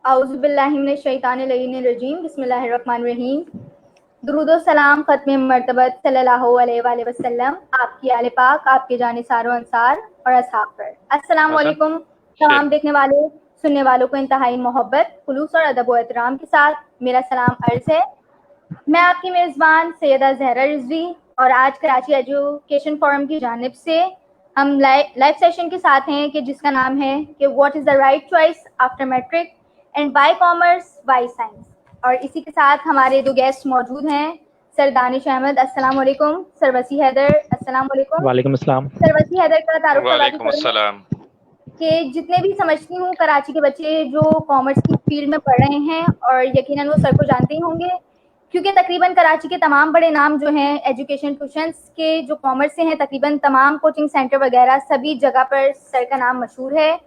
औज़ुबिल्लाहिमिनश्शैतानिर्रजीम बिस्मिल्लाहिर्रहमानिर्रहीम। दुरूदो सलाम ख़त्मे मर्तबत सल्लल्लाहु अलैहि वसल्लम आपकी आले पाक, आपके जाने सारो अंसार और असहाब पर। अस्सलाम वालेकुम तमाम देखने वाले सुनने वालों को इंतहाई मोहब्बत, खुलूस और अदब व एहतराम के साथ मेरा सलाम अर्ज़ है। मैं आपकी मेज़बान सैयदा ज़हरा रिज़वी और आज कराची एजुकेशन फोरम की जानिब से हम लाइव सेशन के साथ हैं कि जिसका नाम है कि what is the right choice after matric and why commerce why science. और इसी के साथ हमारे दो गेस्ट मौजूद हैं, सर दानिश अहमद अस्सलाम वालेकुम, सर वसी हैदर अस्सलाम वालेकुम। वालेकुम अस्सलाम। सर वसी हैदर का तारुफ करवाती वालेकुम अस्सलाम। कि जितने भी समझती हूँ कराची के बच्चे जो कॉमर्स की फील्ड में पढ़ रहे हैं और यकीनन वो सर को जानते ही होंगे, क्योंकि तकरीबन कराची के तमाम बड़े नाम जो हैं एजुकेशन ट्यूशंस के जो कॉमर्स से हैं, तकरीबन तमाम कोचिंग सेंटर वगैरह सभी जगह पर सर का नाम मशहूर है।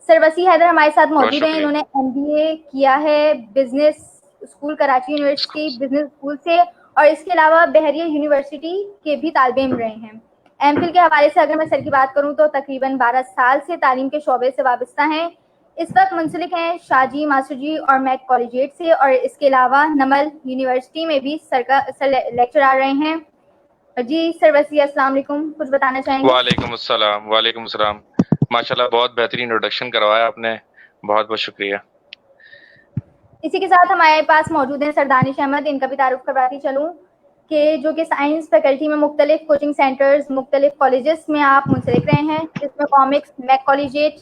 सर वसी हैदर हमारे साथ मौजूद हैं। इन्होंने MBA किया है business school Karachi university business school से और इसके अलावा बहरिया यूनिवर्सिटी के भी तालिबे इल्म रहे हैं। MPhil के हवाले से अगर मैं सर की बात करूं तो तकरीबन 12 साल से तालीम के शोबे से वाबस्ता हैं। इस वक्त मुंसलिक हैं शाहजी मास्टर जी और मैक कॉलेजिएट से और इसके अलावा नमल यूनिवर्सिटी में भी सर लेक्चर आ रहे हैं। जी सर वसी अस्सलाम वालेकुम, कुछ बताना चाहेंगे? वालेकुम अस्सलाम। माशाल्लाह बहुत बेहतरीन इंट्रोडक्शन करवाया आपने, बहुत बहुत शुक्रिया। इसी के साथ हमारे पास मौजूद हैं सर दानिश अहमद, इनका भी तारुफ करवाती चलूँ कि जो कि साइंस फैकल्टी में मुख्तलिफ कोचिंग सेंटर्स मुख्तलिफ कॉलेजेस में आप मुंसलिक रहे हैं, जिसमें कॉमिक्स मैक कॉलेजिएट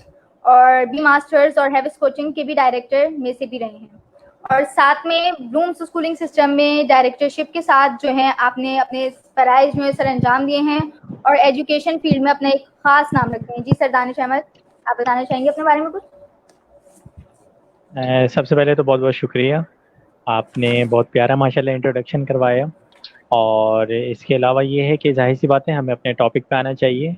और बी मास्टर्स और हैविस कोचिंग के भी डायरेक्टर में से भी रहे हैं और साथ में ब्लूम्स स्कूलिंग सिस्टम में डायरेक्टरशिप के साथ जो है आपने अपने फ़राइज़ जो है सर अंजाम दिए हैं और एजुकेशन फील्ड में अपना एक ख़ास नाम रखते हैं। जी सर दानिश अहमद, आप बताना चाहेंगे अपने बारे में कुछ? सबसे पहले तो बहुत बहुत शुक्रिया, आपने बहुत प्यारा माशाल्लाह इंट्रोडक्शन करवाया। और इसके अलावा ये है कि जाहिर सी बात है हमें अपने टॉपिक पे आना चाहिए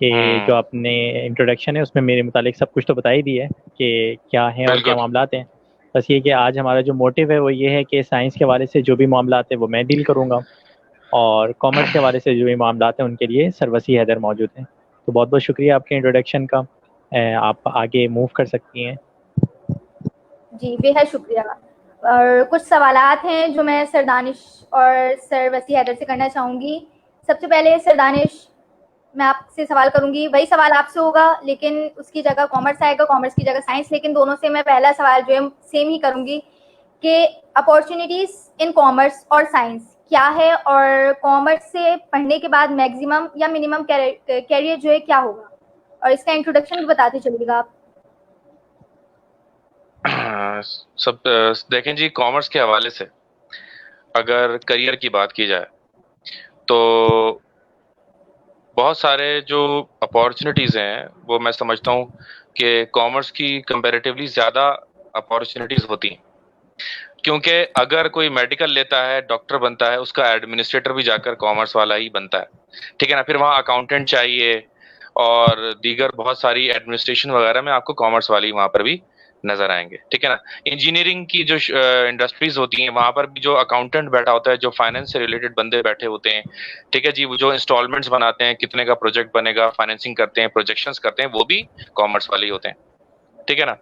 कि जो आपने इंट्रोडक्शन है उसमें मेरे मुतालिक सब कुछ तो बता ही दिया है कि क्या है और क्या मामलात हैं। बस ये कि आज हमारा जो मोटिव है वो ये है कि साइंस के हवाले से जो भी मामलात हैं वो मैं डील करूँगा और कॉमर्स के हवाले से जो भी मामलात हैं उनके लिए सर वसी हैदर मौजूद हैं। तो बहुत बहुत शुक्रिया आपके इंट्रोडक्शन का। आप आगे मूव कर सकती हैं। जी बेहद शुक्रिया। और कुछ सवालात हैं जो मैं सर दानिश और सर वसी हैदर से करना चाहूँगी। सबसे पहले सर दानिश, मैं आपसे सवाल करूँगी, वही सवाल आपसे होगा लेकिन उसकी जगह कॉमर्स आएगा, कॉमर्स की जगह साइंस, लेकिन दोनों से मैं पहला सवाल जो है सेम ही करूँगी कि अपॉर्चुनिटीज़ इन कॉमर्स और साइंस क्या है और कॉमर्स से पढ़ने के बाद मैक्सिमम या मिनिमम कैरियर जो है क्या होगा, और इसका इंट्रोडक्शन भी बताते चलिएगा आप। सब देखें जी, कॉमर्स के हवाले से अगर करियर की बात की जाए तो बहुत सारे जो अपॉर्चुनिटीज़ हैं वो मैं समझता हूँ कि कॉमर्स की कंपैरेटिवली ज़्यादा अपॉर्चुनिटीज़ होती हैं, क्योंकि अगर कोई मेडिकल लेता है, डॉक्टर बनता है, उसका एडमिनिस्ट्रेटर भी जाकर कॉमर्स वाला ही बनता है, ठीक है ना। फिर वहाँ अकाउंटेंट चाहिए और दीगर बहुत सारी एडमिनिस्ट्रेशन वगैरह में आपको कॉमर्स वाली वहाँ पर भी नजर आएंगे, ठीक है ना। इंजीनियरिंग की जो इंडस्ट्रीज होती हैं वहां पर भी जो अकाउंटेंट बैठा होता है, जो फाइनेंस से रिलेटेड बंदे बैठे होते हैं, ठीक है जी, वो जो इंस्टॉलमेंट्स बनाते हैं, कितने का प्रोजेक्ट बनेगा, फाइनेंसिंग करते हैं, प्रोजेक्शंस करते हैं, वो भी कॉमर्स वाले ही होते हैं, ठीक है ना।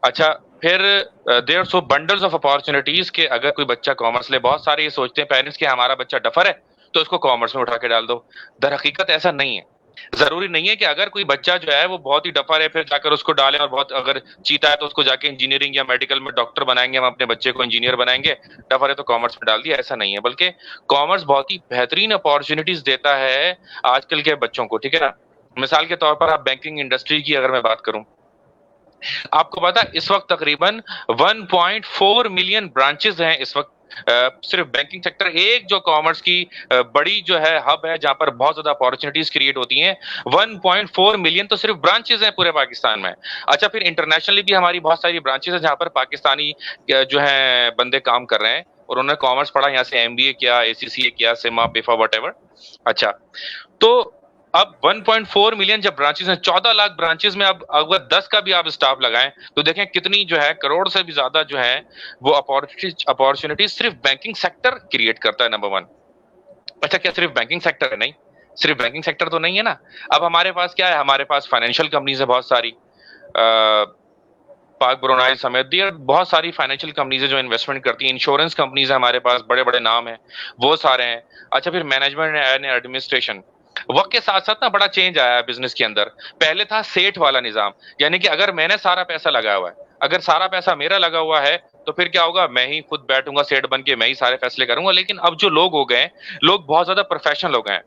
अच्छा, फिर there so bundles of opportunities के अगर कोई बच्चा कॉमर्स ले, बहुत सारे ये सोचते हैं पेरेंट्स कि हमारा बच्चा डफर है तो उसको कॉमर्स में उठा के डाल दो। दर हकीकत ऐसा नहीं है। जरूरी नहीं है कि अगर कोई बच्चा जो है वो बहुत ही डफर है फिर जाकर उसको डालें, और बहुत अगर चीता है तो उसको जाके इंजीनियरिंग या मेडिकल में डॉक्टर बनाएंगे, हम अपने बच्चे को इंजीनियर बनाएंगे, डफर है तो कॉमर्स में डाल दिया, ऐसा नहीं है। बल्कि कॉमर्स बहुत ही बेहतरीन अपॉर्चुनिटीज देता है आजकल के बच्चों को, ठीक है ना। मिसाल के तौर पर आप बैंकिंग इंडस्ट्री की अगर मैं बात करूं, आपको पता है इस वक्त तकरीबन 1.4 मिलियन ब्रांचेस हैं इस वक्त। सिर्फ बैंकिंग सेक्टर एक जो कॉमर्स की बड़ी जो है हब है जहां पर बहुत ज्यादा अपॉर्चुनिटीज क्रिएट होती हैं, 1.4 मिलियन तो सिर्फ ब्रांचेस हैं पूरे पाकिस्तान में। अच्छा, फिर इंटरनेशनली भी हमारी बहुत सारी ब्रांचेस हैं जहां पर पाकिस्तानी जो है बंदे काम कर रहे हैं और उन्होंने कॉमर्स पढ़ा, यहाँ से MBA किया, ACCA किया, सिमा, पेफा, वट। अच्छा, तो अब 1.4 मिलियन जब ब्रांचेस हैं, 14 लाख ब्रांचेस में अब अगर 10 का भी आप स्टाफ लगाएं तो देखें कितनी जो है करोड़ से भी ज्यादा जो है वो अपॉर्चुनिटी सिर्फ बैंकिंग सेक्टर क्रिएट करता है, नंबर 1। अच्छा, क्या सिर्फ बैंकिंग सेक्टर है? नहीं, सिर्फ बैंकिंग सेक्टर तो नहीं है ना। अब हमारे पास क्या है, हमारे पास फाइनेंशियल कंपनीज है बहुत सारी, पाक ब्रुनाई समेत दी, बहुत सारी फाइनेंशियल कंपनीज है जो इन्वेस्टमेंट करती हैं, इंश्योरेंस कंपनीज है हमारे पास, बड़े बड़े नाम है वो सारे हैं। अच्छा, फिर मैनेजमेंट एंड एडमिनिस्ट्रेशन, वक्त के साथ साथ ना बड़ा चेंज आया है बिजनेस के अंदर। पहले था सेठ वाला निजाम, यानी कि अगर मैंने सारा पैसा लगाया हुआ है, अगर सारा पैसा मेरा लगा हुआ है तो फिर क्या होगा, मैं ही खुद बैठूंगा सेठ बन के, मैं ही सारे फैसले करूंगा। लेकिन अब जो लोग हो गए, लोग बहुत ज्यादा प्रोफेशनल हो गए हैं।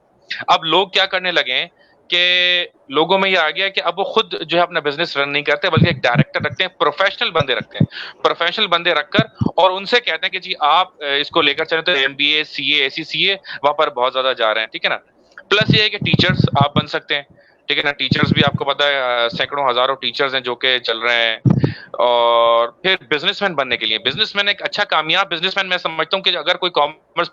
अब लोग क्या करने लगे हैं कि लोगों में ये आ गया कि अब वो खुद जो है अपना बिजनेस रन नहीं करते, बल्कि एक डायरेक्टर रखते हैं, प्रोफेशनल बंदे रखते हैं, प्रोफेशनल बंदे रखकर और उनसे कहते हैं कि जी आप इसको लेकर चले, तो एमबीए सीए ऐसी सीए वहां पर बहुत ज्यादा जा रहे हैं, ठीक है ना। प्लस ये है कि टीचर्स आप बन सकते हैं, ठीक है ना। टीचर्स भी आपको पता है सैकड़ों हजारों टीचर्स हैं जो कि चल रहे हैं। और फिर बिजनेसमैन बनने के लिए, बिजनेसमैन एक अच्छा कामयाब बिजनेसमैन मैं समझता हूँ कि अगर कोई कॉमर्स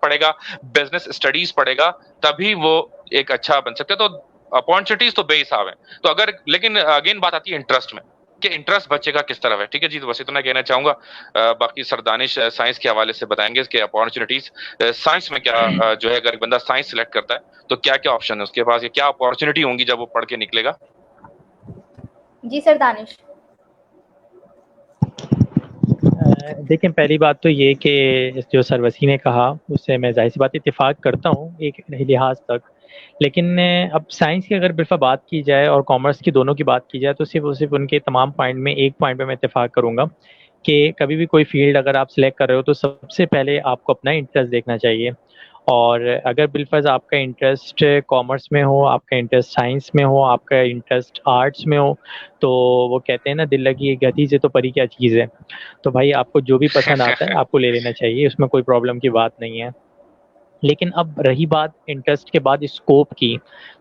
पढ़ेगा, बिजनेस स्टडीज पढ़ेगा, तभी वो एक अच्छा बन सकता है। तो अपॉर्चुनिटीज तो बेहिसाब है। तो अगर, लेकिन अगेन बात आती है इंटरेस्ट में, कि इंटरेस्ट बच्चे का किस तरफ है, ठीक है जी। तो बस इतना कहना चाहूंगा। बाकी सर दानिश साइंस के हवाले से बताएंगे कि अपॉर्चुनिटीज साइंस में क्या जो है, अगर एक बंदा साइंस सिलेक्ट करता है तो क्या क्या ऑप्शन है उसके पास, या क्या अपॉर्चुनिटी होंगी जब वो पढ़ के निकलेगा। जी सर दानिश। देखिए, पहली बात तो ये कि जो सर वसी ने कहा उससे मैं जाहिर सी बात इत्तेफाक करता हूँ एक लिहाज तक। लेकिन अब साइंस की अगर बिल्कुल बात की जाए और कॉमर्स की, दोनों की बात की जाए, तो सिर्फ उनके तमाम पॉइंट में एक पॉइंट पे मैं इत्तेफाक करूंगा कि कभी भी कोई फील्ड अगर आप सिलेक्ट कर रहे हो तो सबसे पहले आपको अपना इंटरेस्ट देखना चाहिए। और अगर बिलफर्ज आपका इंटरेस्ट कॉमर्स में हो, आपका इंटरेस्ट साइंस में हो, आपका इंटरेस्ट आर्ट्स में हो, तो वो कहते हैं ना, दिल लगी गति से तो परी क्या चीज़ है। तो भाई आपको जो भी पसंद आता है आपको ले लेना चाहिए, उसमें कोई प्रॉब्लम की बात नहीं है। लेकिन अब रही बात इंटरेस्ट के बाद स्कोप की,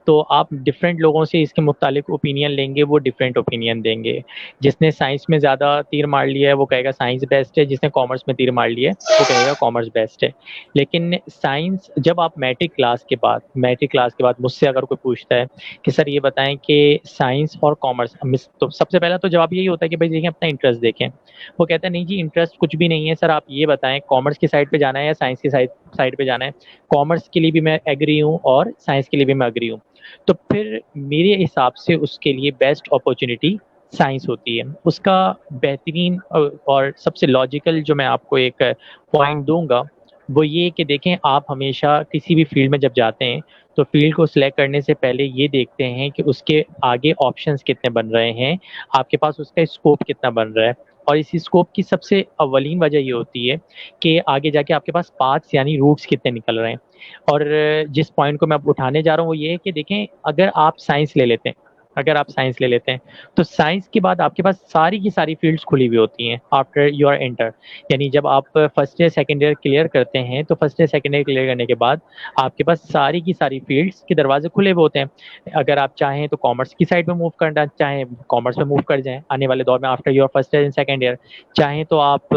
तो आप डिफरेंट लोगों से इसके मुतालिक ओपिनियन लेंगे, वो डिफरेंट ओपिनियन देंगे। जिसने साइंस में ज़्यादा तीर मार लिया है वो कहेगा साइंस बेस्ट है, जिसने कॉमर्स में तीर मार लिया है वो कहेगा कॉमर्स बेस्ट है। लेकिन साइंस, जब आप मैट्रिक क्लास के बाद मुझसे अगर कोई पूछता है कि सर ये बताएं कि साइंस और कॉमर्स, तो सबसे पहला तो जवाब यही होता है कि भाई देखिए अपना इंटरेस्ट देखें। वो कहता है नहीं जी इंटरेस्ट कुछ भी नहीं है सर, आप ये बताएं कॉमर्स की साइड पे जाना है या साइंस की साइड पे जाना है। कॉमर्स के लिए भी मैं एग्री हूँ और साइंस के लिए भी मैं एग्री हूँ। तो फिर मेरे हिसाब से उसके लिए बेस्ट अपॉर्चुनिटी साइंस होती है। उसका बेहतरीन और सबसे लॉजिकल जो मैं आपको एक पॉइंट दूंगा वो ये कि देखें, आप हमेशा किसी भी फील्ड में जब जाते हैं तो फील्ड को सिलेक्ट करने से पहले ये देखते हैं कि उसके आगे ऑप्शंस कितने बन रहे हैं, आपके पास उसका स्कोप कितना बन रहा है। और इस स्कोप की सबसे अवलीन वजह ये होती है कि आगे जाके आपके पास पाथ्स यानी रूट्स कितने निकल रहे हैं। और जिस पॉइंट को मैं अब उठाने जा रहा हूँ वो ये है कि देखें, अगर आप साइंस ले लेते हैं तो साइंस के बाद आपके पास सारी की सारी फील्ड्स खुली हुई होती हैं आफ्टर योर एंटर। यानी जब आप first year second year clear करते हैं तो first year second year clear करने के बाद आपके पास सारी की सारी फील्ड्स के दरवाजे खुले हुए होते हैं। अगर आप चाहें तो कॉमर्स की साइड में मूव करना चाहें, कॉमर्स में मूव कर जाएं आने वाले दौर में after your first year and second year. चाहें तो आप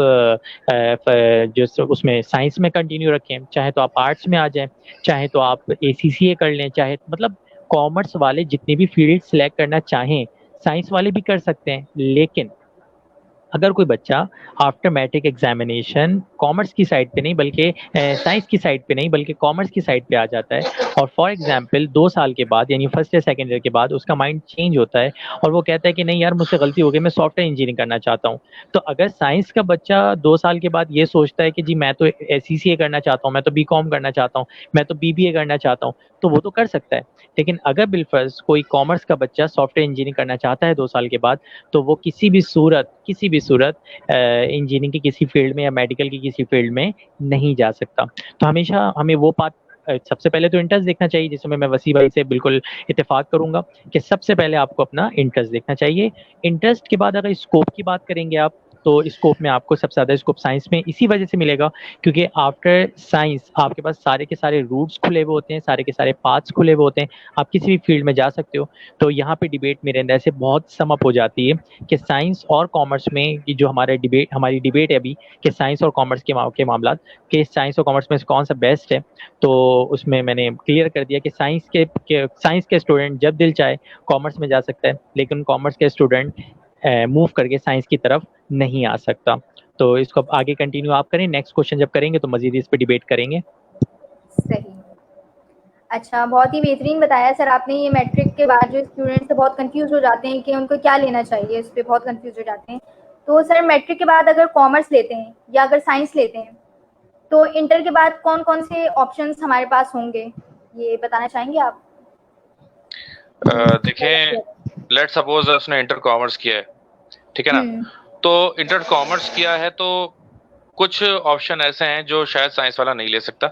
जो उसमें साइंस में कंटिन्यू रखें, चाहे तो आप आर्ट्स में आ जाएं, चाहे तो आप ACCA कर लें, चाहे मतलब कॉमर्स वाले जितनी भी फील्ड सिलेक्ट करना चाहें साइंस वाले भी कर सकते हैं। लेकिन अगर कोई बच्चा आफ्टर मैट्रिक एग्जामिनेशन कॉमर्स की साइड पे नहीं बल्कि साइंस की साइड पे नहीं बल्कि कॉमर्स की साइड पे आ जाता है और फॉर एग्जांपल 2 साल के बाद यानी फर्स्ट ईयर सेकंड ईयर के बाद उसका माइंड चेंज होता है और वो कहता है कि नहीं यार मुझसे गलती हो गई, मैं सॉफ्टवेयर इंजीनियरिंग करना चाहता हूँ। तो अगर साइंस का बच्चा 2 साल के बाद ये सोचता है कि जी मैं तो CCA करना चाहता हूँ, मैं तो BCom करना चाहता हूँ, मैं तो BBA करना चाहता हूँ, तो वो तो कर सकता है। लेकिन अगर बिलफर्ज कोई कॉमर्स का बच्चा सॉफ्टवेयर इंजीनियरिंग करना चाहता है 2 साल के बाद, तो वो किसी भी सूरत इंजीनियरिंग की किसी फील्ड में या मेडिकल की किसी फील्ड में नहीं जा सकता। तो हमेशा हमें वो बात, सबसे पहले तो इंटरेस्ट देखना चाहिए, जिसमें मैं वसी भाई से बिल्कुल इत्तेफाक करूंगा कि सबसे पहले आपको अपना इंटरेस्ट देखना चाहिए। इंटरेस्ट के बाद अगर स्कोप की बात करेंगे आप, तो स्कोप में आपको सबसे ज़्यादा स्कोप साइंस में इसी वजह से मिलेगा क्योंकि आफ्टर साइंस आपके पास सारे के सारे रूट्स खुले हुए होते हैं, सारे के सारे पाथ्स खुले हुए होते हैं, आप किसी भी फील्ड में जा सकते हो। तो यहाँ पे डिबेट मेरे अंदर से बहुत समअप हो जाती है कि साइंस और कॉमर्स में जो हमारी डिबेट है अभी कि साइंस और कॉमर्स के मामला कि साइंस और कॉमर्स में कौन सा बेस्ट है, तो उसमें मैंने क्लियर कर दिया कि साइंस के स्टूडेंट जब दिल चाहे कॉमर्स में जा सकता है, लेकिन कॉमर्स के स्टूडेंट मूव करके साइंस की तरफ नहीं आ सकता। तो इसको आगे कंटिन्यू आप करें, नेक्स्ट क्वेश्चन जब करेंगे तो मजीद इस पे डिबेट करेंगे। सही। अच्छा, बहुत ही बेहतरीन बताया सर आपने। ये मैट्रिक के बाद जो स्टूडेंट्स बहुत कंफ्यूज हो जाते हैं कि उनको क्या लेना चाहिए, इस पे बहुत कंफ्यूज हो जाते हैं। तो सर मैट्रिक के बाद अगर कॉमर्स लेते हैं या अगर साइंस लेते हैं, तो इंटर के बाद कौन-कौन से ऑप्शंस हमारे पास होंगे, ये बताना चाहेंगे आप? देखें, लेट सपोज उसने इंटर कॉमर्स किया है, ठीक है ना? हुँ, तो इंटर कॉमर्स किया है तो कुछ ऑप्शन ऐसे हैं जो शायद साइंस वाला नहीं ले सकता,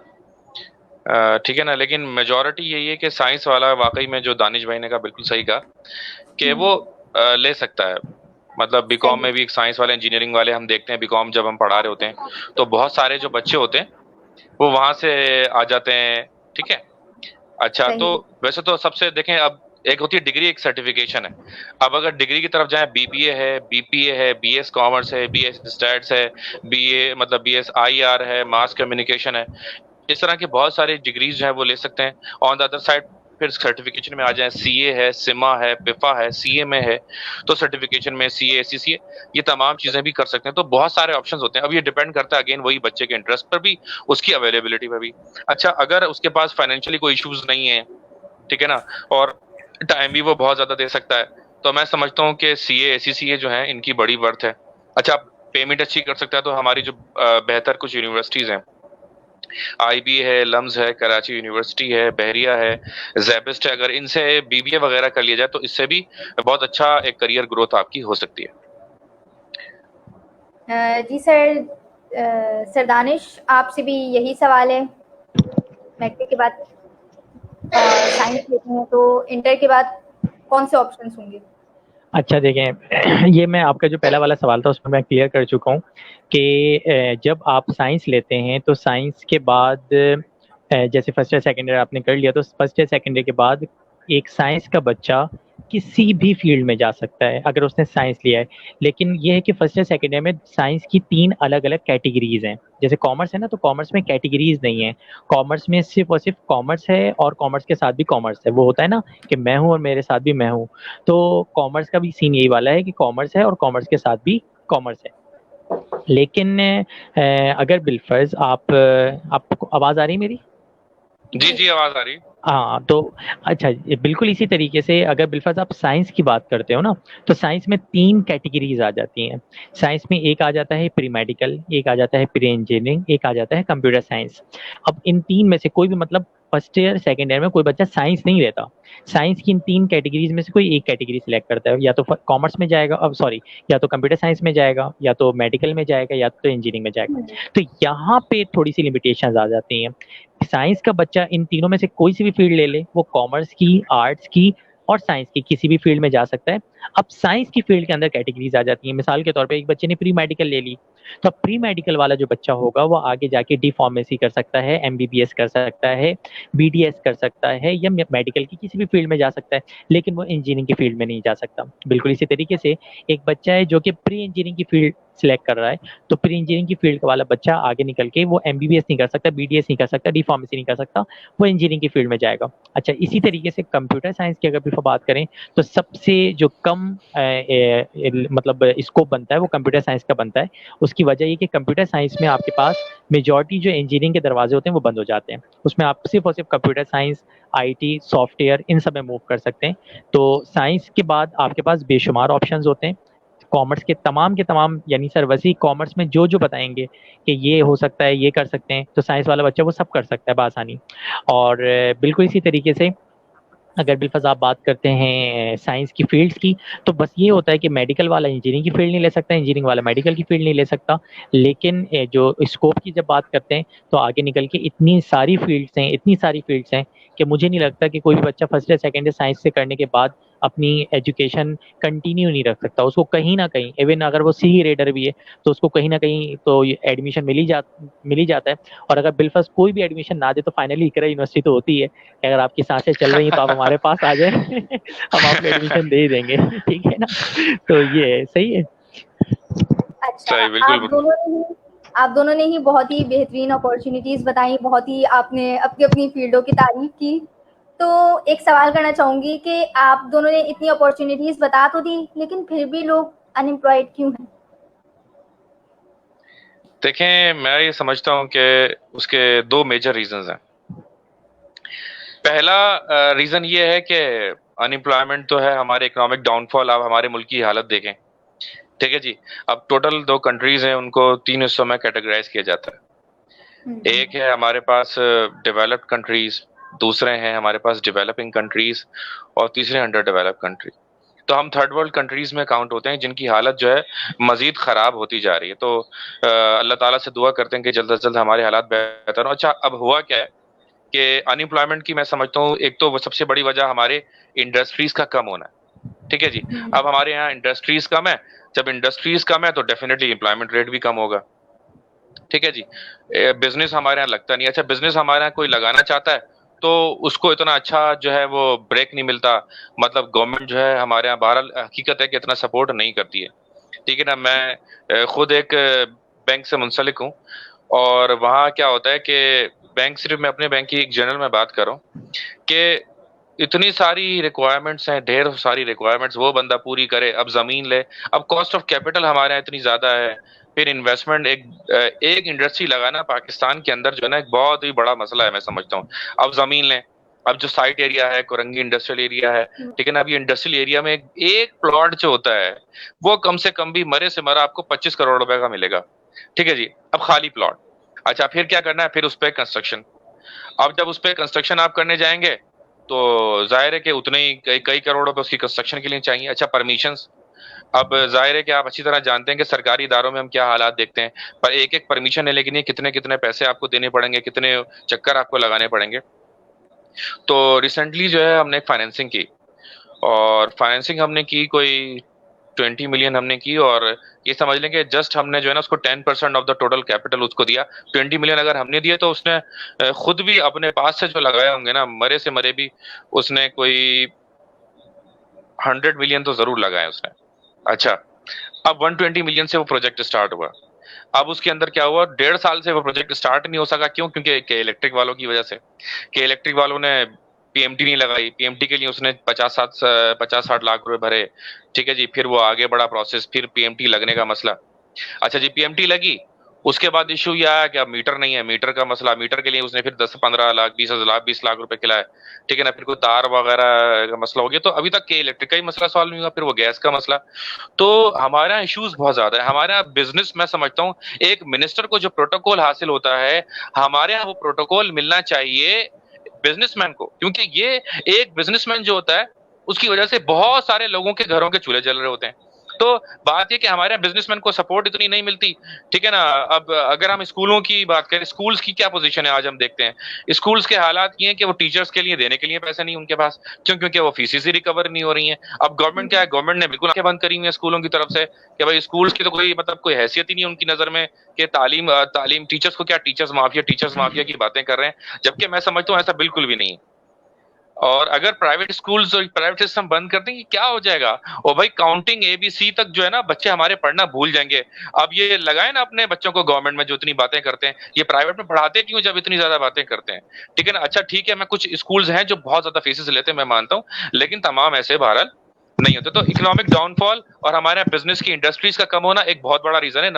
ठीक है ना? लेकिन मेजॉरिटी यही है कि साइंस वाला वाकई में, जो दानिश भाई ने कहा बिल्कुल सही कहा, कि वो ले सकता है। मतलब बीकॉम सही। में भी एक साइंस वाले, इंजीनियरिंग वाले हम देखते हैं, बीकॉम जब हम पढ़ा रहे होते हैं तो बहुत सारे जो बच्चे होते हैं वो वहां से आ जाते हैं, ठीक है? अच्छा, तो सही। वैसे तो सबसे देखें, अब एक होती है डिग्री, एक सर्टिफिकेशन है। अब अगर डिग्री की तरफ जाएं, बीबीए है, बीपीए है, बीएस कॉमर्स है, बीएस स्टैट्स है, बीए मतलब बीएस आईआर है, मास कम्युनिकेशन है, इस तरह की बहुत सारी डिग्रीज जो है वो ले सकते हैं। ऑन द अदर साइड फिर सर्टिफिकेशन में आ जाए, सीए है, सिमा है, पिफा है, सीएमए है, तो सर्टिफिकेशन में सीए, सीसीए, ये तमाम चीजें भी कर सकते हैं। तो बहुत सारे ऑप्शंस होते हैं। अब ये डिपेंड करता है अगेन वही बच्चे के इंटरेस्ट पर भी, उसकी अवेलेबिलिटी पर भी। अच्छा, अगर उसके पास फाइनेंशियली कोई इश्यूज नहीं है, ठीक है ना, और टाइम भी वो बहुत ज्यादा दे सकता है, तो मैं समझता हूँ कि सीए, एसीसीए जो है इनकी बड़ी वर्थ है। अच्छा, पेमेंट अच्छी कर सकता है, तो हमारी जो बेहतर कुछ यूनिवर्सिटीज हैं, आईबी है, लम्स है, कराची यूनिवर्सिटी है, बहरिया है, जैबिस्ट है, अगर इनसे बीबीए वगैरह कर लिया जाए तो इससे भी बहुत अच्छा एक करियर ग्रोथ आपकी हो सकती है। जी सर, सर दानिश, आपसे भी यही सवाल है। मैट्रिक के बाद साइंस लेते हैं तो इंटर के बाद कौन से ऑप्शंस होंगे? अच्छा देखें, ये मैं आपका जो पहला वाला सवाल था उसमें मैं क्लियर कर चुका हूँ कि जब आप साइंस लेते हैं तो साइंस के बाद जैसे फर्स्ट या सेकेंड ईयर आपने कर लिया, तो फर्स्ट या सेकेंड ईयर के बाद एक साइंस का बच्चा किसी भी फील्ड में जा सकता है अगर उसने साइंस लिया है। लेकिन ये है कि फर्स्ट या सेकेंड ईयर में साइंस की 3 अलग अलग कैटेगरीज हैं। जैसे कॉमर्स है ना, तो कॉमर्स में कैटेगरीज नहीं है। कॉमर्स में सिर्फ और सिर्फ कॉमर्स है, और कॉमर्स के साथ भी कॉमर्स है। वो होता है ना कि मैं हूँ और मेरे साथ भी मैं हूँ। तो कॉमर्स का भी सीन यही वाला है कि कॉमर्स है और कॉमर्स के साथ भी कॉमर्स है। लेकिन अगर बिलफर्ज आपको आवाज आ रही है मेरी? जी जी, आवाज आ रही है। हाँ, तो अच्छा, ये बिल्कुल इसी तरीके से अगर बिलफर्ज आप साइंस की बात करते हो ना, तो साइंस में 3 कैटेगरीज आ जाती हैं। साइंस में एक आ जाता है प्री मेडिकल, एक आ जाता है प्री इंजीनियरिंग, एक आ जाता है कंप्यूटर साइंस। अब इन 3 में से कोई भी, मतलब फर्स्ट ईयर सेकेंड ईयर में कोई बच्चा साइंस नहीं लेता। साइंस की इन 3 कैटेगरीज में से कोई एक कैटेगरी सिलेक्ट करता है, या तो कॉमर्स में जाएगा, अब सॉरी, या तो कंप्यूटर साइंस में जाएगा, या तो मेडिकल में जाएगा, या तो इंजीनियरिंग में जाएगा। हुँ, तो यहाँ पे थोड़ी सी लिमिटेशंस आ जाती हैं। साइंस का बच्चा इन तीनों में से कोई सी भी फील्ड ले ले, वो कॉमर्स की, आर्ट्स की और साइंस की किसी भी फील्ड में जा सकता है। अब साइंस की फील्ड के अंदर कैटेगरीज आ जाती हैं। मिसाल के तौर पे एक बच्चे ने प्री मेडिकल ले ली, तो अब प्री मेडिकल वाला जो बच्चा होगा वो आगे जाके डी फार्मेसी कर सकता है, एमबीबीएस कर सकता है, बीडीएस कर सकता है, या मेडिकल की किसी भी फील्ड में जा सकता है, लेकिन वो इंजीनियरिंग की फील्ड में नहीं जा सकता। बिल्कुल इसी तरीके से एक बच्चा है जो कि प्री इंजीनियरिंग की फील्ड सिलेक्ट कर रहा है, तो प्री इंजीनियरिंग की फील्ड वाला बच्चा आगे निकल के वो एमबीबीएस नहीं कर सकता, बीडीएस नहीं कर सकता, डी फार्मेसी नहीं कर सकता, वो इंजीनियरिंग की फील्ड में जाएगा। अच्छा, इसी तरीके से कंप्यूटर साइंस की अगर भी बात करें, तो सबसे जो कम मतलब स्कोप बनता है वो कंप्यूटर साइंस का बनता है। उसकी वजह ये कि कंप्यूटर साइंस में आपके पास मेजॉरिटी जो इंजीनियरिंग के दरवाजे होते हैं वो बंद हो जाते हैं। उसमें आप सिर्फ और सिर्फ कंप्यूटर साइंस, आईटी, सॉफ्टवेयर, इन सब में मूव कर सकते हैं। तो साइंस के बाद आपके पास बेशुमार ऑप्शंस होते हैं। कॉमर्स के तमाम, यानी सर वैसे कॉमर्स में जो जो बताएंगे कि ये हो सकता है, ये कर सकते हैं, तो साइंस वाला बच्चा वो सब कर सकता है बआसानी। और बिल्कुल इसी तरीके से अगर बिलफज आप बात करते हैं साइंस की फील्ड्स की, तो बस ये होता है कि मेडिकल वाला इंजीनियरिंग की फील्ड नहीं ले सकता, इंजीनियरिंग वाला मेडिकल की फील्ड नहीं ले सकता। लेकिन जो स्कोप की जब बात करते हैं, तो आगे निकल के इतनी सारी फील्ड्स हैं, इतनी सारी फील्ड्स हैं कि मुझे नहीं लगता कि कोई भी बच्चा फर्स्ट या सेकेंड या साइंस से करने के बाद अपनी एजुकेशन कंटिन्यू नहीं रख सकता। उसको कहीं ना कहीं, इवन अगर वो सी रेडर भी है, तो उसको कहीं ना कहीं तो एडमिशन मिल ही जाता है। और अगर बिलफस कोई भी एडमिशन ना दे, तो फाइनली इकरा यूनिवर्सिटी तो होती है कि अगर आपकी सांसें चल रही हैं तो आप हमारे पास आ जाए हम आपको एडमिशन दे ही देंगे ठीक है ना। तो ये सही है। अच्छा, सही, बिल्कुल बिल्कुल। आप दोनों ने ही बहुत ही बेहतरीन अपॉर्च्युनिटीज़ बताई, बहुत ही आपने अपनी-अपनी फ़ील्डों की तारीफ़ की। तो एक सवाल करना चाहूँगी कि आप दोनों ने इतनी अपॉर्च्युनिटीज़ बता तो दी, लेकिन फिर भी लोग अनएम्प्लॉयड क्यों हैं? देखें, मैं ये समझता हूँ कि उसके दो मेजर रीजंस हैं। पहला रीजन ये है कि अनएम्प्लॉयमेंट तो है, हमारे इकोनॉमिक डाउनफॉल। आप हमारे मुल्क की हालत देखें, ठीक है जी। अब टोटल 2 कंट्रीज हैं, उनको 3 हिस्सों में कैटेगराइज किया जाता है। एक है हमारे पास डेवलप्ड कंट्रीज, दूसरे हैं हमारे पास डेवलपिंग कंट्रीज, और तीसरे अंडर डेवलप्ड कंट्री। तो हम थर्ड वर्ल्ड कंट्रीज में काउंट होते हैं, जिनकी हालत जो है मजीद खराब होती जा रही है। तो अल्लाह ताला से दुआ करते हैं कि जल्द से जल्द हमारे हालात बेहतर हो। अच्छा, अब हुआ क्या है कि अनएम्प्लॉयमेंट की मैं समझता हूँ एक तो वो सबसे बड़ी वजह हमारे इंडस्ट्रीज का कम होना है, ठीक है जी। अब हमारे यहाँ इंडस्ट्रीज कम है, जब इंडस्ट्रीज कम है तो डेफिनेटली एम्प्लॉयमेंट रेट भी कम होगा, ठीक है जी। बिजनेस हमारे यहाँ लगता नहीं। अच्छा, बिजनेस हमारे यहाँ कोई लगाना चाहता है तो उसको इतना अच्छा जो है वो ब्रेक नहीं मिलता, मतलब गवर्नमेंट जो है हमारे यहाँ बहरहाल हकीकत है कि इतना सपोर्ट नहीं करती है, ठीक है ना। मैं खुद एक बैंक से मुंसलिक हूँ, और वहाँ क्या होता है कि बैंक, सिर्फ मैं अपने बैंक की एक जनरल में बात कर रहा हूँ कि इतनी सारी रिक्वायरमेंट्स हैं, ढेर सारी रिक्वायरमेंट्स, वो बंदा पूरी करे। अब जमीन ले, अब कॉस्ट ऑफ कैपिटल हमारे यहाँ इतनी ज्यादा है, फिर इन्वेस्टमेंट, एक इंडस्ट्री लगाना पाकिस्तान के अंदर जो है ना एक बहुत ही बड़ा मसला है, मैं समझता हूँ। अब जमीन लें, अब जो साइट एरिया है, कोरंगी इंडस्ट्रियल एरिया है, ठीक है ना। अब ये इंडस्ट्रियल एरिया में एक प्लॉट जो होता है वो कम से कम भी मरे से मरा आपको 25 करोड़ रुपए का मिलेगा, ठीक है जी। अब खाली प्लॉट, अच्छा फिर क्या करना है, फिर उस पर कंस्ट्रक्शन। अब जब उस पर कंस्ट्रक्शन आप करने जाएंगे तो जाहिर है कि उतने ही कई करोड़ रुपए उसकी कंस्ट्रक्शन के लिए चाहिए। अच्छा, परमिशंस, अब जाहिर है कि आप अच्छी तरह जानते हैं कि सरकारी इदारों में हम क्या हालात देखते हैं, पर एक एक परमिशन लेने के लिए कितने कितने पैसे आपको देने पड़ेंगे, कितने चक्कर आपको लगाने पड़ेंगे। तो रिसेंटली जो है हमने एक फाइनेंसिंग की, और फाइनेंसिंग हमने की कोई 20 मिलियन हमने की, और ये समझ लें कि जस्ट हमने जो है ना उसको 10% ऑफ द टोटल कैपिटल उसको दिया। 20 मिलियन अगर हमने दिए तो उसने खुद भी अपने पास से जो लगाए होंगे ना, मरे से मरे भी उसने कोई 100 मिलियन तो जरूर लगाए उसने। अच्छा, अब 120 मिलियन से वो प्रोजेक्ट स्टार्ट हुआ। अब उसके अंदर क्या हुआ, 1.5 साल से वो प्रोजेक्ट स्टार्ट नहीं हो सका। क्यों? क्योंकि के इलेक्ट्रिक वालों की वजह से, के इलेक्ट्रिक वालों ने पीएमटी नहीं लगाई। पीएमटी के लिए उसने 50-60 लाख रुपए भरे, ठीक है जी। फिर वो आगे बढ़ा प्रोसेस, फिर पीएमटी लगने का मसला। अच्छा जी, पीएमटी लगी, उसके बाद इशू ये आया कि अब मीटर नहीं है, मीटर का मसला। मीटर के लिए उसने फिर 10-15 लाख, 20 लाख रुपए खिलाए, ठीक है ना। फिर कोई तार वगैरह का मसला हो गया, तो अभी तक के इलेक्ट्रिक का ही मसला सॉल्व नहीं हुआ, फिर वो गैस का मसला। तो हमारे यहाँ इश्यूज बहुत ज्यादा है। हमारे यहाँ बिजनेस, मैं समझता हूँ एक मिनिस्टर को जो प्रोटोकॉल हासिल होता है, हमारे यहाँ वो प्रोटोकॉल मिलना चाहिए बिजनेसमैन को, क्योंकि ये एक बिजनेसमैन जो होता है उसकी वजह से बहुत सारे लोगों के घरों के चूल्हे जल रहे होते हैं। तो बात ये कि हमारे यहाँ बिजनेसमैन को सपोर्ट इतनी नहीं मिलती, ठीक है ना। अब अगर हम स्कूलों की बात करें, स्कूल्स की क्या पोजीशन है आज हम देखते हैं। स्कूल्स के हालात ये हैं कि वो टीचर्स के लिए देने के लिए पैसे नहीं उनके पास, क्यों? क्योंकि वो फीसें ही रिकवर नहीं हो रही हैं। अब गवर्नमेंट क्या है, गवर्नमेंट ने बिल्कुल आंखें बंद करी हुई है स्कूलों की तरफ से कि भाई स्कूल्स की तो कोई मतलब कोई हैसियत ही नहीं उनकी नजर में, कि तालीम टीचर्स को क्या, टीचर्स माफिया की बातें कर रहे हैं, जबकि मैं समझता हूँ ऐसा बिल्कुल भी नहीं है। और अगर प्राइवेट स्कूल्स और प्राइवेट सिस्टम बंद कर देंगे क्या हो जाएगा? और भाई काउंटिंग ABC तक जो है ना बच्चे हमारे पढ़ना भूल जाएंगे। अब ये लगाए ना अपने बच्चों को गवर्नमेंट में जो इतनी बातें करते हैं, ये प्राइवेट में पढ़ाते क्यों जब इतनी ज्यादा बातें करते हैं, ठीक है ना। अच्छा ठीक है, मैं कुछ स्कूल्स हैं जो बहुत ज्यादा फीसेस लेते हैं, मैं मानता हूँ, लेकिन तमाम ऐसे बहरहाल नहीं होते। तो इकोनॉमिक डाउनफॉल और हमारे बिजनेस की, इंडस्ट्रीज का कम होना एक बहुत बड़ा रीजन है,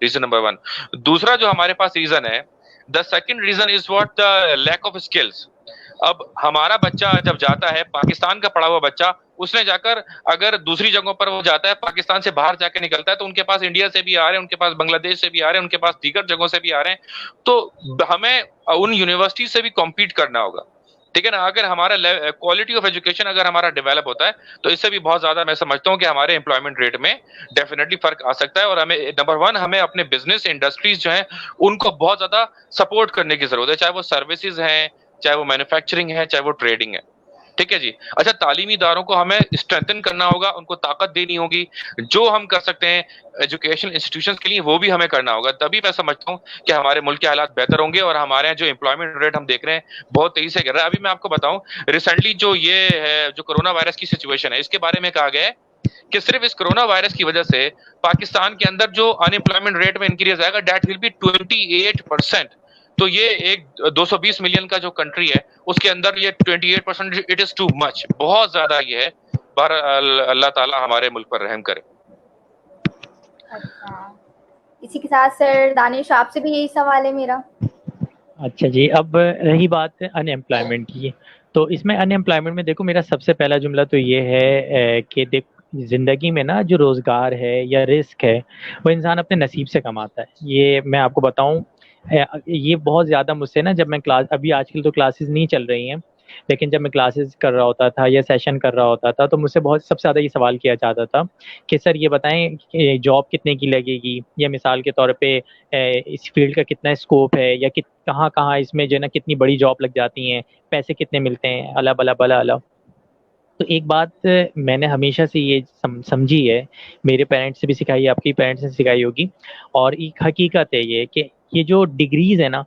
रीजन नंबर वन। दूसरा जो हमारे पास रीजन है, the second reason is what, the lack of skills. अब हमारा बच्चा जब जाता है, पाकिस्तान का पढ़ा हुआ बच्चा, उसने जाकर अगर दूसरी जगहों पर वो जाता है, पाकिस्तान से बाहर जाके निकलता है, तो उनके पास इंडिया से भी आ रहे हैं, उनके पास बांग्लादेश से भी आ रहे हैं, उनके पास दीगर जगहों से भी आ रहे हैं। तो हमें उन यूनिवर्सिटी से भी कॉम्पीट करना होगा, ठीक है ना। अगर हमारा क्वालिटी ऑफ एजुकेशन अगर हमारा डेवलप होता है तो इससे भी बहुत ज्यादा मैं समझता हूँ कि हमारे एम्प्लॉयमेंट रेट में डेफिनेटली फर्क आ सकता है। और हमें नंबर वन, हमें अपने बिजनेस इंडस्ट्रीज जो हैं उनको बहुत ज्यादा सपोर्ट करने की जरूरत है, चाहे वो सर्विसेज हैं, चाहे वो मैन्युफैक्चरिंग है, चाहे वो ट्रेडिंग है, ठीक है जी। अच्छा, तालीमी इदारों को हमें स्ट्रेंथन करना होगा, उनको ताकत देनी होगी। जो हम कर सकते हैं एजुकेशन इंस्टीट्यूशंस के लिए वो भी हमें करना होगा, तभी मैं समझता हूँ कि हमारे मुल्क के हालात बेहतर होंगे। और हमारे यहाँ जो एम्प्लॉयमेंट रेट हम देख रहे हैं बहुत तेजी से गिर रहा है। अभी मैं आपको बताऊं, रिसेंटली जो ये है, जो कोरोना वायरस की सिचुएशन है, इसके बारे में कहा गया है कि सिर्फ इस कोरोना वायरस की वजह से पाकिस्तान के अंदर जो अनएम्प्लॉयमेंट रेट में इंक्रीज आएगा, दैट विल बी 28%। तो ये एक 220 मिलियन का जो कंट्री है उसके अंदर ये 28%, इट इज टू मच, बहुत ज्यादा ये है। अल्लाह ताला हमारे मुल्क पर रहम करे। अच्छा, इसी के साथ सर दानिश आपसे भी यही सवाल है मेरा। अच्छा जी, अब रही बात अनएम्प्लॉयमेंट की, तो इसमें अनएम्प्लॉयमेंट में देखो, मेरा सबसे पहला जुमला तो ये है कि देख, जिंदगी में ना जो रोजगार है या रिस्क है वो इंसान अपने नसीब से कमाता है। ये मैं आपको बताऊं, ये बहुत ज्यादा मुझसे ना, जब मैं क्लास, अभी आजकल तो क्लासेस नहीं चल रही हैं, लेकिन जब मैं क्लासेस कर रहा होता था या सेशन कर रहा होता था तो मुझसे बहुत सबसे ज्यादा ये सवाल किया जाता था कि सर ये बताएं कि जॉब कितने की लगेगी, या मिसाल के तौर पे इस फील्ड का कितना स्कोप है, या कहाँ कहाँ इसमें जो है ना कितनी बड़ी जॉब लग जाती हैं, पैसे कितने मिलते हैं, अला बला बला अला। तो एक बात मैंने हमेशा से ये समझी है, मेरे पेरेंट्स से भी सिखाई है, आपकी पेरेंट्स से सिखाई होगी, और एक हकीकत है ये कि ये जो डिग्रीज है ना,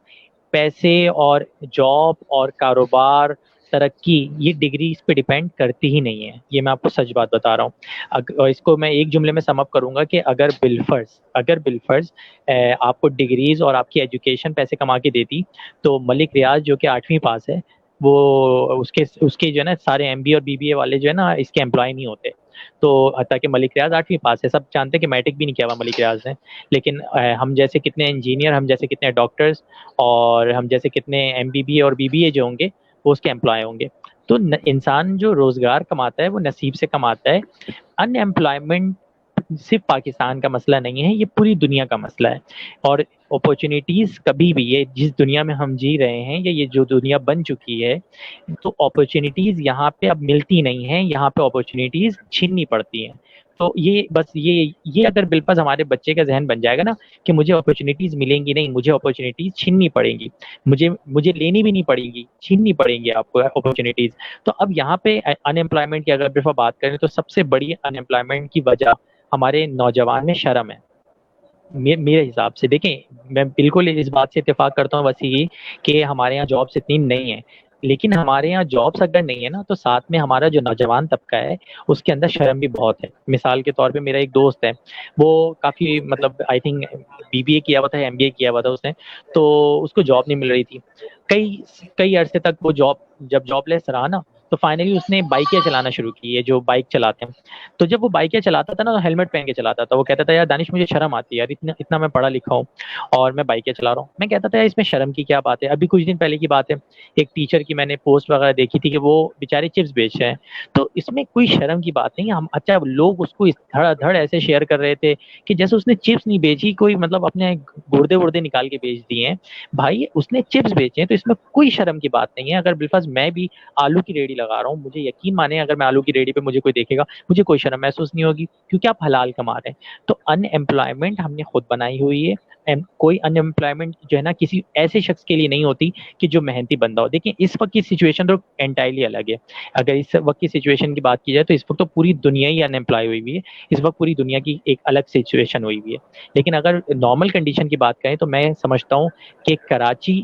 पैसे और जॉब और कारोबार, तरक्की, ये डिग्रीज पे डिपेंड करती ही नहीं है। ये मैं आपको सच बात बता रहा हूँ। और इसको मैं एक जुमले में समअप करूंगा कि अगर बिलफर्ज आपको डिग्रीज और आपकी एजुकेशन पैसे कमा के देती, तो मलिक रियाज जो कि 8वीं पास है, वो उसके उसके जो है ना सारे एमबीए और बीबीए वाले जो है ना इसके एम्प्लॉय नहीं होते। तो ताकि मलिक रियाज 8वीं पास है, सब जानते हैं कि मैट्रिक भी नहीं किया हुआ मलिक रियाज ने, लेकिन हम जैसे कितने इंजीनियर, हम जैसे कितने डॉक्टर्स, और हम जैसे कितने एमबीबीए और बीबीए जो होंगे वो उसके एम्प्लॉय होंगे। तो इंसान जो रोजगार कमाता है वो नसीब से कमाता है। अनएम्प्लॉयमेंट सिर्फ पाकिस्तान का मसला नहीं है, ये पूरी दुनिया का मसला है। और अपॉर्चुनिटीज कभी भी, ये जिस दुनिया में हम जी रहे हैं या ये जो दुनिया बन चुकी है, तो अपॉर्चुनिटीज यहाँ पे अब मिलती नहीं है, यहाँ पे अपॉर्चुनिटीज छीननी पड़ती हैं। तो ये बस ये अगर बिल्कुल हमारे बच्चे का जहन बन जाएगा ना कि मुझे अपॉर्चुनिटीज मिलेंगी नहीं, मुझे अपॉर्चुनिटीज छीननी पड़ेंगी, मुझे मुझे लेनी भी नहीं पड़ेगी, छीननी पड़ेंगी आपको अपॉर्चुनिटीज। तो अब यहाँ पे अनएम्प्लॉयमेंट की अगर बिल्कुल बात करें तो सबसे बड़ी अनएम्प्लॉयमेंट की वजह हमारे नौजवान में शर्म है। मेरे हिसाब से देखें, मैं बिल्कुल इस बात से इत्तेफाक करता हूँ बस ये कि हमारे यहाँ जॉब्स इतनी नहीं है, लेकिन हमारे यहाँ जॉब्स अगर नहीं है ना, तो साथ में हमारा जो नौजवान तबका है उसके अंदर शर्म भी बहुत है। मिसाल के तौर पे मेरा एक दोस्त है, वो काफी मतलब आई थिंक बीबीए किया हुआ था, एमबीए किया हुआ था उसने, तो उसको जॉब नहीं मिल रही थी। कई कई अरसे तक वो जब जॉबलेस रहा ना, तो फाइनली उसने बाइकें चलाना शुरू की है, जो बाइक चलाते हैं। तो जब वो बाइकें चलाता था ना, तो हेलमेट पहन के चलाता था। वो कहता था यार दानिश, मुझे शर्म आती है यार, इतना इतना मैं पढ़ा लिखा हूँ और मैं बाइकें चला रहा हूँ। मैं कहता था यार इसमें शर्म की क्या बात है। अभी कुछ दिन पहले की बात है, एक टीचर की मैंने पोस्ट वगैरह देखी थी कि वो बेचारे चिप्स बेच रहे हैं। तो इसमें कोई शर्म की बात नहीं है। हम अच्छा, लोग उसको इस धड़ाधड़ ऐसे शेयर कर रहे थे कि जैसे उसने चिप्स नहीं बेची, कोई मतलब अपने गुर्दे वुर्दे निकाल के बेच दिए हैं। भाई उसने चिप्स बेचे हैं, तो इसमें कोई शर्म की बात नहीं है। अगर बिल्फाज मैं भी आलू की रेडी लगा रहा हूँ, मुझे यकीन माने अगर मैं आलू की रेडी पे मुझे कोई देखेगा, मुझे कोई शर्म महसूस नहीं होगी, क्योंकि आप हलाल कमा रहे हैं। तो अनएम्प्लॉयमेंट हमने खुद बनाई हुई है। कोई अनएम्प्लॉयमेंट जो है ना किसी ऐसे शख्स के लिए नहीं होती कि जो मेहनती बंदा हो। देखिए इस वक्त की सिचुएशन तो एंटायरली अलग है। अगर इस वक्त की सिचुएशन की बात की जाए तो इस वक्त तो पूरी दुनिया ही अनएम्प्लॉय हुई हुई है। इस वक्त पूरी दुनिया की एक अलग सिचुएशन हुई हुई है। लेकिन अगर नॉर्मल कंडीशन की बात करें तो मैं समझता हूँ कि कराची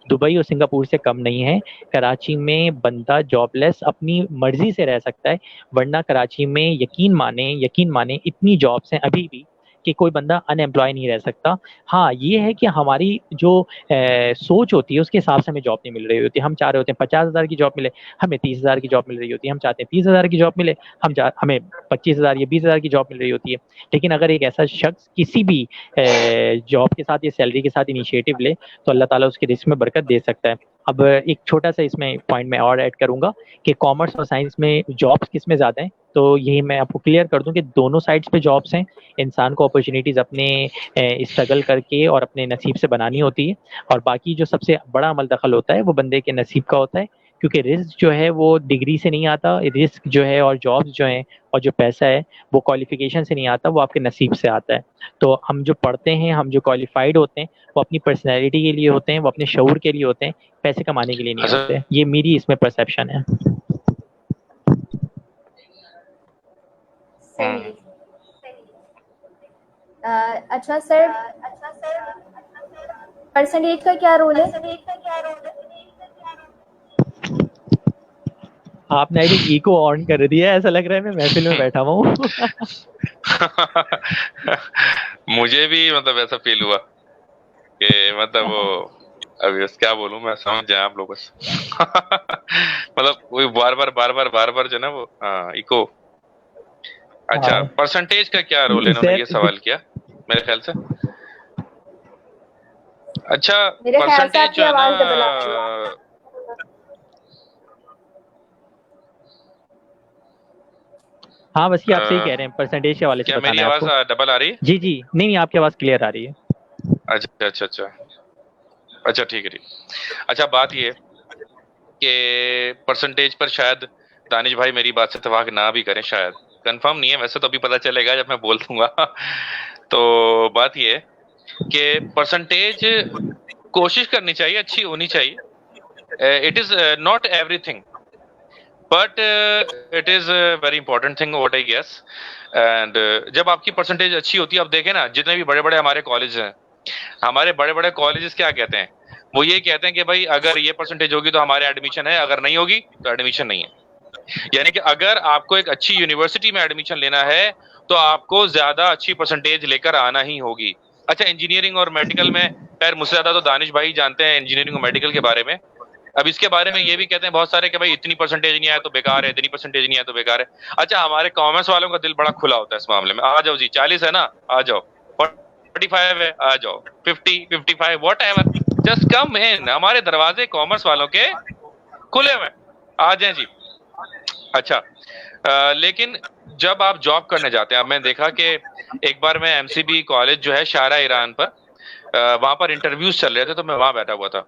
दुबई और सिंगापुर से कम नहीं है। कराची में बंदा जॉबलेस अपनी मर्जी से रह सकता है, वरना कराची में यकीन माने इतनी जॉब्स हैं अभी भी कि कोई बंदा अनएम्प्लॉय नहीं रह सकता। हाँ ये है कि हमारी जो सोच होती है उसके हिसाब से हमें जॉब नहीं मिल रही होती। हम चाह रहे होते हैं 50,000 की जॉब मिले, हमें 30,000 की जॉब मिल रही होती है। हम चाहते हैं 30,000 की जॉब मिले, हमें 25,000 या 20,000 की जॉब मिल रही होती है। लेकिन अगर एक ऐसा शख्स किसी भी जॉब के साथ या सैलरी के साथ इनिशिएटिव ले, तो अल्लाह ताला उसके रिस्क में बरकत दे सकता है। अब एक छोटा सा इसमें पॉइंट मैं और ऐड करूंगा कि कॉमर्स और साइंस में जॉब्स किस में ज़्यादा हैं। तो यही मैं आपको क्लियर कर दूं कि दोनों साइड्स पे जॉब्स हैं। इंसान को अपॉर्चुनिटीज़ अपने स्ट्रगल करके और अपने नसीब से बनानी होती है। और बाकी जो सबसे बड़ा अमल दखल होता है वो बंदे के नसीब का होता है, क्योंकि रिस्क जो है वो डिग्री से नहीं आता। रिस्क जो है और जॉब्स जो हैं और जो पैसा है वो क्वालिफिकेशन से नहीं आता, वो आपके नसीब से आता है। तो हम जो पढ़ते हैं, हम जो क्वालिफाइड होते हैं, वो अपनी पर्सनैलिटी के लिए होते हैं, वो अपने शऊर के लिए होते हैं, पैसे कमाने के लिए नहीं अच्छा होते। ये मेरी इसमें परसेप्शन है। सही। अच्छा सर, परसेंटेज का क्या रोल है? आपने आई थिंक इको ऑन कर दिया है, ऐसा लग रहा है मैं महफिल में बैठा हुआ हूँ। मुझे भी मतलब ऐसा फील हुआ कि मतलब वो, अभी बस क्या बोलूं, मैं समझ जाए आप लोग बस। मतलब वही बार बार जो ना वो इको। अच्छा, हाँ परसेंटेज का क्या रोल है, इन्होंने ये सर, सवाल किया मेरे ख्याल से। अच्छा, मेरे ख्याल से परसेंटेज आपकी जो है ना, आवाज डबल आ रही है। हाँ वैसे आप सही कह रहे हैं, परसेंटेज के हवाले से क्या मेरी बताना है आवाज आपको। डबल आ रही है? जी जी, नहीं नहीं, आपकी आवाज़ क्लियर आ रही है। अच्छा अच्छा अच्छा अच्छा, ठीक है ठीक। अच्छा, बात ये कि परसेंटेज पर शायद दानिश भाई मेरी बात से इत्तेफाक ना भी करें, शायद कंफर्म नहीं है वैसे, तो अभी पता चलेगा जब मैं बोल दूंगा। तो बात ये है कि परसेंटेज कोशिश करनी चाहिए, अच्छी होनी चाहिए। It is not everything, but it is very important thing what I guess. And जब आपकी परसेंटेज अच्छी होती है, आप देखें ना जितने भी बड़े बड़े हमारे कॉलेज हैं, हमारे बड़े बड़े कॉलेजेस क्या कहते हैं, वो ये कहते हैं कि भाई अगर ये परसेंटेज होगी तो हमारे एडमिशन है, अगर नहीं होगी तो एडमिशन नहीं है। यानी कि अगर आपको एक अच्छी यूनिवर्सिटी में एडमिशन लेना है तो आपको ज्यादा अच्छी परसेंटेज लेकर आना ही होगी। अच्छा, इंजीनियरिंग और मेडिकल में, खैर मुझसे ज्यादा तो दानिश भाई जानते हैं इंजीनियरिंग और मेडिकल के बारे में। अब इसके बारे में ये भी कहते हैं बहुत सारे कि भाई इतनी परसेंटेज नहीं आया तो बेकार है, इतनी परसेंटेज नहीं आया तो बेकार है। अच्छा, हमारे कॉमर्स वालों का दिल बड़ा खुला होता है इस मामले में, आ जाओ जी, 40 है ना, आ जाओ, 45 है आ जाओ, 50 55 वॉट एवर, जस्ट कम इन, हमारे दरवाजे कॉमर्स वालों के खुले हुए, आ जाए जी। अच्छा, लेकिन जब आप जॉब करने जाते हैं, अब मैंने देखा कि एक बार मैं एमसीबी कॉलेज जो है शारा ईरान पर, वहां पर इंटरव्यूज चल रहे थे, तो मैं वहां बैठा हुआ था।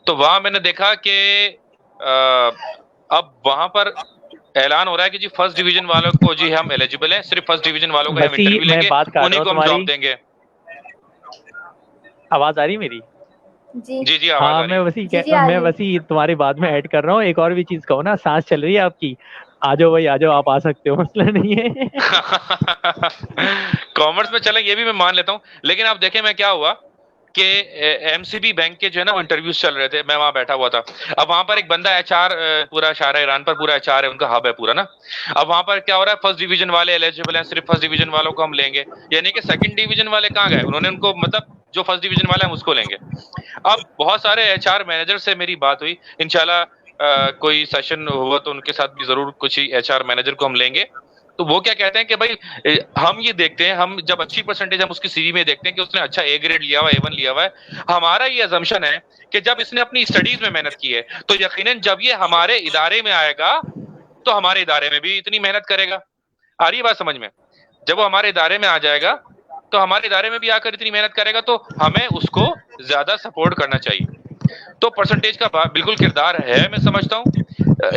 तो वहां मैंने देखा कि अब वहां पर ऐलान हो रहा है कि जी फर्स्ट डिवीजन वालों को जी हम एलिजिबल हैं, सिर्फ फर्स्ट डिवीजन वालों का हम वैसे इंटरव्यू मैं लेंगे, बात काट रहा उन्हीं हूँ को हम जॉब तुम्हारी, देंगे। आवाज़ आ रही है मेरी? जी जी जी, आवाज हाँ आ रही है। जी जी, आ मैं रही है। वैसे ही तुम्हारी बात में ऐड कर रहा हूँ, एक और भी चीज़ कहो ना, सांस चल रही है आपकी, आ जाओ भाई आ जाओ, आप आ सकते हो, मसला नहीं है। कॉमर्स में चलें, ये भी मैं मान लेता हूँ, लेकिन आप देखें मैं क्या हुआ कि एमसीबी बैंक के जो है ना वो इंटरव्यूज चल रहे थे, मैं वहां बैठा हुआ था। अब वहां पर एक बंदा एचआर, पूरा शारा ईरान पर पूरा एचआर है, उनका हब है पूरा ना। अब वहां पर क्या हो रहा है, फर्स्ट डिवीजन वाले एलिजिबल हैं, सिर्फ फर्स्ट डिवीजन वालों को हम लेंगे, यानी कि सेकंड डिवीजन वाले कहाँ गए, उन्होंने उनको मतलब जो फर्स्ट डिवीजन वाला है हम उसको लेंगे। अब बहुत सारे एचआर मैनेजर से मेरी बात हुई, इंशाल्लाह कोई सेशन हुआ तो उनके साथ भी जरूर कुछ एचआर मैनेजर को हम लेंगे। तो वो क्या कहते हैं कि भाई हम ये देखते हैं, हम जब अच्छी परसेंटेज हम उसकी सीवी में देखते हैं कि उसने अच्छा ए ग्रेड लिया हुआ, A1 लिया हुआ है, हमारा ये अजम्पशन है कि जब इसने अपनी स्टडीज में मेहनत की है तो यकीनन जब ये हमारे इदारे में आएगा तो हमारे इदारे में भी इतनी मेहनत करेगा। आ रही है बात समझ में? जब वो हमारे इदारे में आ जाएगा तो हमारे इदारे में भी आकर इतनी मेहनत करेगा, तो हमें उसको ज्यादा सपोर्ट करना चाहिए। तो परसेंटेज का बिल्कुल किरदार है, मैं समझता हूँ।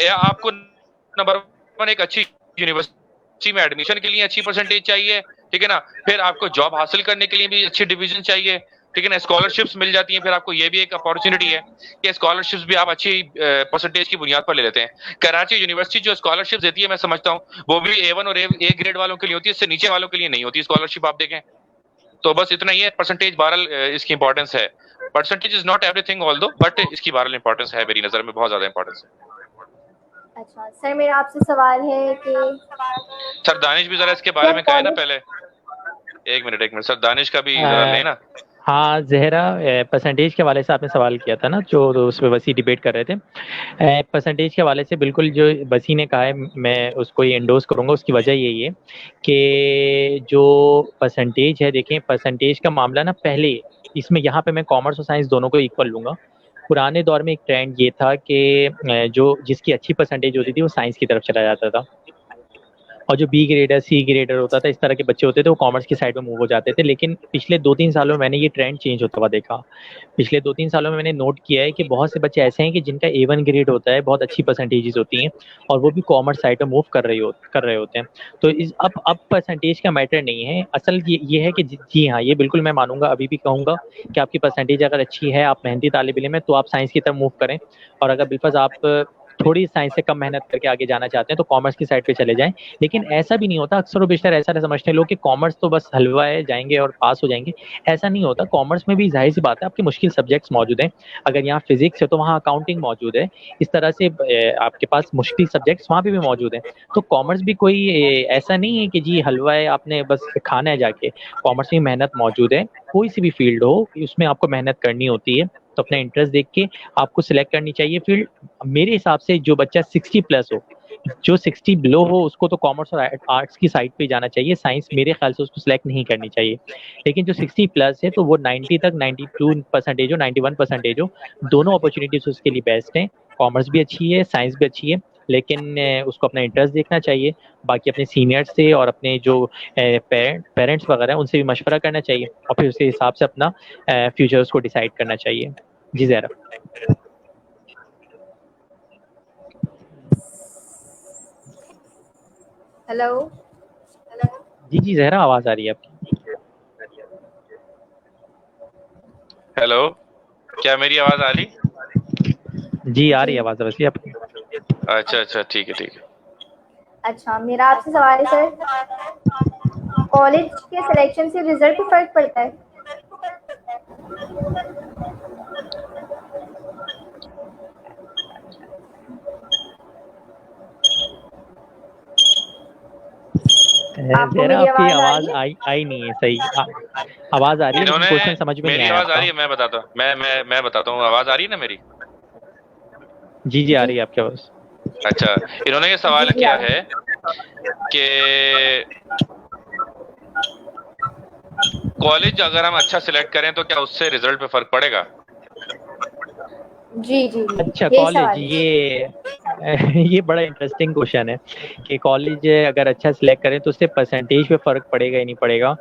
या आपको नंबर वन एक अच्छी यूनिवर्सिटी में एडमिशन के लिए अच्छी परसेंटेज चाहिए, ठीक है ना, फिर आपको जॉब हासिल करने के लिए भी अच्छी डिवीजन चाहिए, ठीक है ना, स्कॉलरशिप्स मिल जाती हैं, फिर आपको ये भी एक अपॉर्चुनिटी है कि स्कॉलरशिप्स भी आप अच्छी परसेंटेज की बुनियाद पर ले लेते हैं। कराची यूनिवर्सिटी जो स्कॉलरशिप देती है, मैं समझता हूँ वो भी A1 और ए ग्रेड वालों के लिए होती है, इससे नीचे वालों के लिए नहीं होती स्कॉलरशिप, आप देखें तो। बस इतना ही है, परसेंटेज बहरहाल इसकी इंपॉर्टेंस है। Percentage is not everything although, but इसकी बहरहाल इंपॉर्टेंस है, मेरी नजर में बहुत ज्यादा इंपॉर्टेंस है। अच्छा सर, मेरा आपसे सवाल है कि सर दानिश भी जरा इसके बारे में कहे ना पहले। एक मिनट सर, दानिश का भी जरा लेना। हाँ जहरा, परसेंटेज के हवाले से आपने सवाल किया था ना, जो उस पर वसी डिबेट कर रहे थे। परसेंटेज के हवाले से बिल्कुल जो वसी ने कहा है मैं उसको ये इंडोर्स करूँगा। उसकी वजह यही है कि जो परसेंटेज है, देखें परसेंटेज का मामला ना, पहले इसमें यहाँ पे मैं कॉमर्स और साइंस दोनों को इक्वल लूँगा। पुराने दौर में एक ट्रेंड ये था कि जो जिसकी अच्छी परसेंटेज होती थी वो साइंस की तरफ चला जाता था, और जो बी ग्रेडर सी ग्रेडर होता था, इस तरह के बच्चे होते थे, वो कॉमर्स की साइड में मूव हो जाते थे। लेकिन पिछले 2-3 सालों में मैंने ये ट्रेंड चेंज होता हुआ देखा। पिछले 2-3 सालों में मैंने नोट किया है कि बहुत से बच्चे ऐसे हैं कि जिनका A1 ग्रेड होता है, बहुत अच्छी परसेंटेजेस होती हैं, और वो भी कॉमर्स साइड में मूव कर रहे होते हैं। तो इस अब परसेंटेज का मैटर नहीं है, असल ये है कि जी हाँ, ये बिल्कुल मैं मानूंगा, अभी भी कहूँगा कि आपकी परसेंटेज अगर अच्छी है, आप मेहनती तालिब इल्म है, तो आप साइंस की तरफ मूव करें। और अगर बिल्कुल आप थोड़ी साइंस से कम मेहनत करके आगे जाना चाहते हैं तो कॉमर्स की साइड पे चले जाएं। लेकिन ऐसा भी नहीं होता, अक्सर और बेशतर ऐसा समझते हैं लोग कि कॉमर्स तो बस हलवा है, जाएंगे और पास हो जाएंगे। ऐसा नहीं होता, कॉमर्स में भी जाहिर सी बात है आपके मुश्किल सब्जेक्ट्स मौजूद हैं। अगर यहाँ फिजिक्स है तो वहाँ अकाउंटिंग मौजूद है, इस तरह से आपके पास मुश्किल सब्जेक्ट्स वहाँ पे भी मौजूद हैं। तो कॉमर्स भी कोई ऐसा नहीं है कि जी हलवा है, आपने बस खाना है जाके। कॉमर्स में मेहनत मौजूद है, कोई सी भी फील्ड हो उसमें आपको मेहनत करनी होती है। तो अपना इंटरेस्ट देख के आपको सिलेक्ट करनी चाहिए फील्ड। मेरे हिसाब से जो बच्चा 60+ हो, जो 60 बिलो हो, उसको तो कॉमर्स और आर्ट्स की साइड पे जाना चाहिए, साइंस मेरे ख्याल से उसको सिलेक्ट नहीं करनी चाहिए। लेकिन जो 60+ है तो वो 90 तक, 92% हो, 91% हो, दोनों अपॉर्चुनिटीज उसके लिए बेस्ट हैं। कॉमर्स भी अच्छी है, साइंस भी अच्छी है, लेकिन उसको अपना इंटरेस्ट देखना चाहिए। बाकी अपने सीनियर से और अपने जो पेरेंट्स वगैरह हैं उनसे भी मशवरा करना चाहिए और फिर उसके हिसाब से अपना फ्यूचर उसको डिसाइड करना चाहिए। जी ज़हरा। हेलो। जी जी ज़हरा, आवाज़ आ रही है आपकी। हेलो, क्या मेरी आवाज आ रही? जी आ रही जी। है आवाज़ वैसे आपकी। अच्छा अच्छा, ठीक है ठीक है। अच्छा, मेरा आपसे सवाल है सर, कॉलेज के सिलेक्शन से रिजल्ट पे फर्क पड़ता है? आपको ज़हरा मेरी आपकी आवाज आ रही आवाज़ है? आई आई नहीं है सही। आवाज़ आ रही है लेकिन इन्होंने क्वेश्चन समझ में नहीं मेरी आया आवाज आ आपका। रही है, मैं बताता हूँ, मैं बताता हूँ, आवाज आ रही है ना मेरी? जी जी आ जी रही है आपकी आवाज़। अच्छा, इन्होंने ये जी सवाल जी किया आ रही है कि कॉलेज अगर हम अच्छा सिलेक्ट करें तो क्या उससे रिजल्ट पे फर्क पड़ेगा? जी जी जी, अच्छा यही कॉलेज, सवाल है। ये ये बड़ा इंटरेस्टिंग क्वेश्चन है कि कॉलेज अगर अच्छा सिलेक्ट करें तो उससे परसेंटेज पे फर्क पड़ेगा या नहीं पड़ेगा।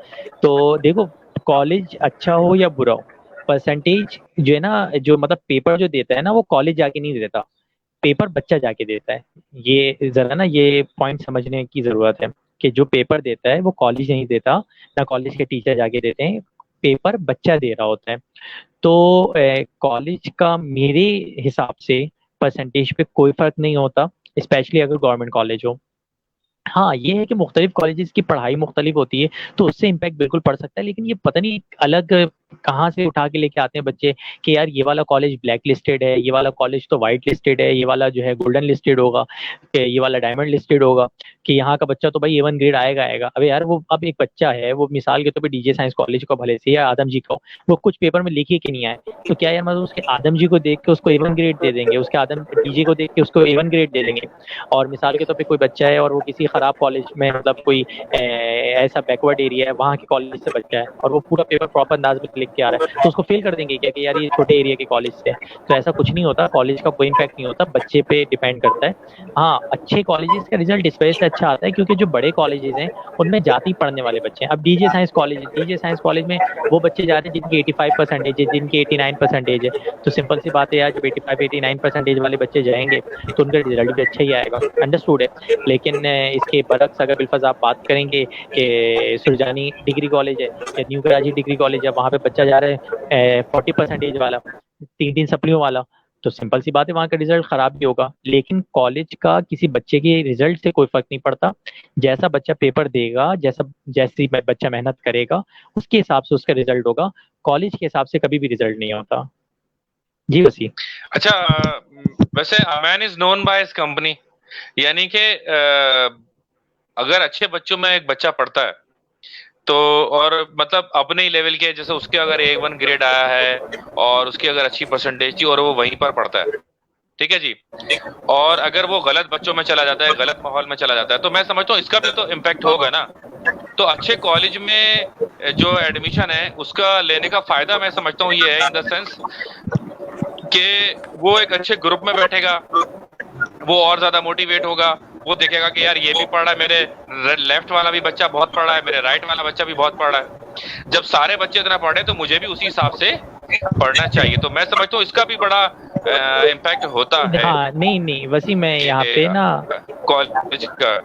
तो देखो, कॉलेज अच्छा हो या बुरा हो, परसेंटेज जो है ना, जो मतलब पेपर जो देता है ना, वो कॉलेज जाके नहीं देता, पेपर बच्चा जाके देता है। ये जरा ना ये पॉइंट समझने की जरूरत है कि जो पेपर देता है वो कॉलेज नहीं देता, ना कॉलेज के टीचर जाके देते हैं, पेपर बच्चा दे रहा होता है। तो कॉलेज का मेरे हिसाब से परसेंटेज पे कोई फर्क नहीं होता, स्पेशली अगर गवर्नमेंट कॉलेज हो। हाँ ये है कि मुख्तलिफ कॉलेजेस की पढ़ाई मुख्तलिफ होती है, तो उससे इम्पैक्ट बिल्कुल पड़ सकता है, लेकिन ये पता नहीं अलग कहाँ से उठा के लेके आते हैं बच्चे कि यार ये वाला कॉलेज ब्लैक लिस्टेड है, ये वाला कॉलेज तो वाइट लिस्टेड है, ये वाला जो है गोल्डन लिस्टेड होगा, कि ये वाला डायमंड लिस्टेड होगा, कि यहाँ का बच्चा तो भाई A1 ग्रेड आएगा आएगा। अबे यार वो अब एक बच्चा है, वो मिसाल के तौर पे डीजे साइंस कॉलेज का भले से या आदम जी का हो, वो कुछ पेपर में लिखे कि नहीं आए, तो क्या यार मतलब उसके आदम जी को देख के उसको A1 ग्रेड दे देंगे, उसके आदम डीजे को देख के उसको A1 ग्रेड दे देंगे? और मिसाल के तौर पे कोई बच्चा है और वो किसी खराब कॉलेज में, मतलब कोई ऐसा बैकवर्ड एरिया है वहाँ के कॉलेज से बच्चा है और वो पूरा पेपर प्रॉपर अंदाज में लिख के आ रहा है, तो उसको फेल कर देंगे क्या कि यार ये छोटे एरिया के कॉलेज से है? तो ऐसा कुछ नहीं होता, कॉलेज का कोई इम्पैक्ट नहीं होता, बच्चे पे डिपेंड करता है। हाँ अच्छे कॉलेजेस का रिजल्ट इस वजह से अच्छा आता है क्योंकि जो बड़े कॉलेजेस हैं उनमें जाति पढ़ने वाले बच्चे हैं। अब डीजे साइंस कॉलेज में वो बच्चे जाते हैं जिनकी 85% है, जिनकी 89% है, तो सिंपल सी बात है यार, जब 85-89% वाले बच्चे जाएंगे तो उनका रिजल्ट भी अच्छा ही आएगा, अंडरस्टूड है। लेकिन इसके बरक्स अगर बिलफज आप बात करेंगे कि सुरजानी डिग्री कॉलेज है या न्यू कराची डिग्री कॉलेज है, वहाँ पे बच्चा जा रहा है 40% वाला, 3-3 सप्लियों वाला, तो सिंपल सी बात है वहाँ का रिजल्ट खराब भी होगा। लेकिन कॉलेज का किसी बच्चे के रिजल्ट से कोई फर्क नहीं पड़ता, जैसा बच्चा पेपर देगा, जैसी बच्चा मेहनत करेगा उसके हिसाब से उसका रिजल्ट होगा, कॉलेज के हिसाब से कभी भी रिजल्ट नहीं होता। जी वसी। अच्छा, वैसे a man is known by his company, यानी कि अगर अच्छे बच्चों में एक बच्चा पढ़ता है तो, और मतलब अपने ही लेवल के, जैसे उसके अगर A1 ग्रेड आया है और उसकी अगर अच्छी परसेंटेज थी और वो वहीं पर पढ़ता है, ठीक है जी, और अगर वो गलत बच्चों में चला जाता है, गलत माहौल में चला जाता है, तो मैं समझता हूँ इसका भी तो इम्पैक्ट होगा ना। तो अच्छे कॉलेज में जो एडमिशन है उसका लेने का फायदा मैं समझता हूँ ये है, इन द सेंस कि वो एक अच्छे ग्रुप में बैठेगा, वो और ज्यादा मोटिवेट होगा, वो देखेगा कि यार ये भी पढ़ रहा है, मेरे लेफ्ट वाला भी बच्चा बहुत पढ़ रहा है, मेरे राइट वाला बच्चा भी बहुत पढ़ रहा है, जब सारे बच्चे इतना पढ़ रहे हैं तो मुझे भी उसी हिसाब से पढ़ना चाहिए। तो मैं समझता हूँ इसका भी बड़ा इम्पैक्ट होता है हाँ नहीं नहीं वसी, मैं यहाँ पे ना, कॉलेज का।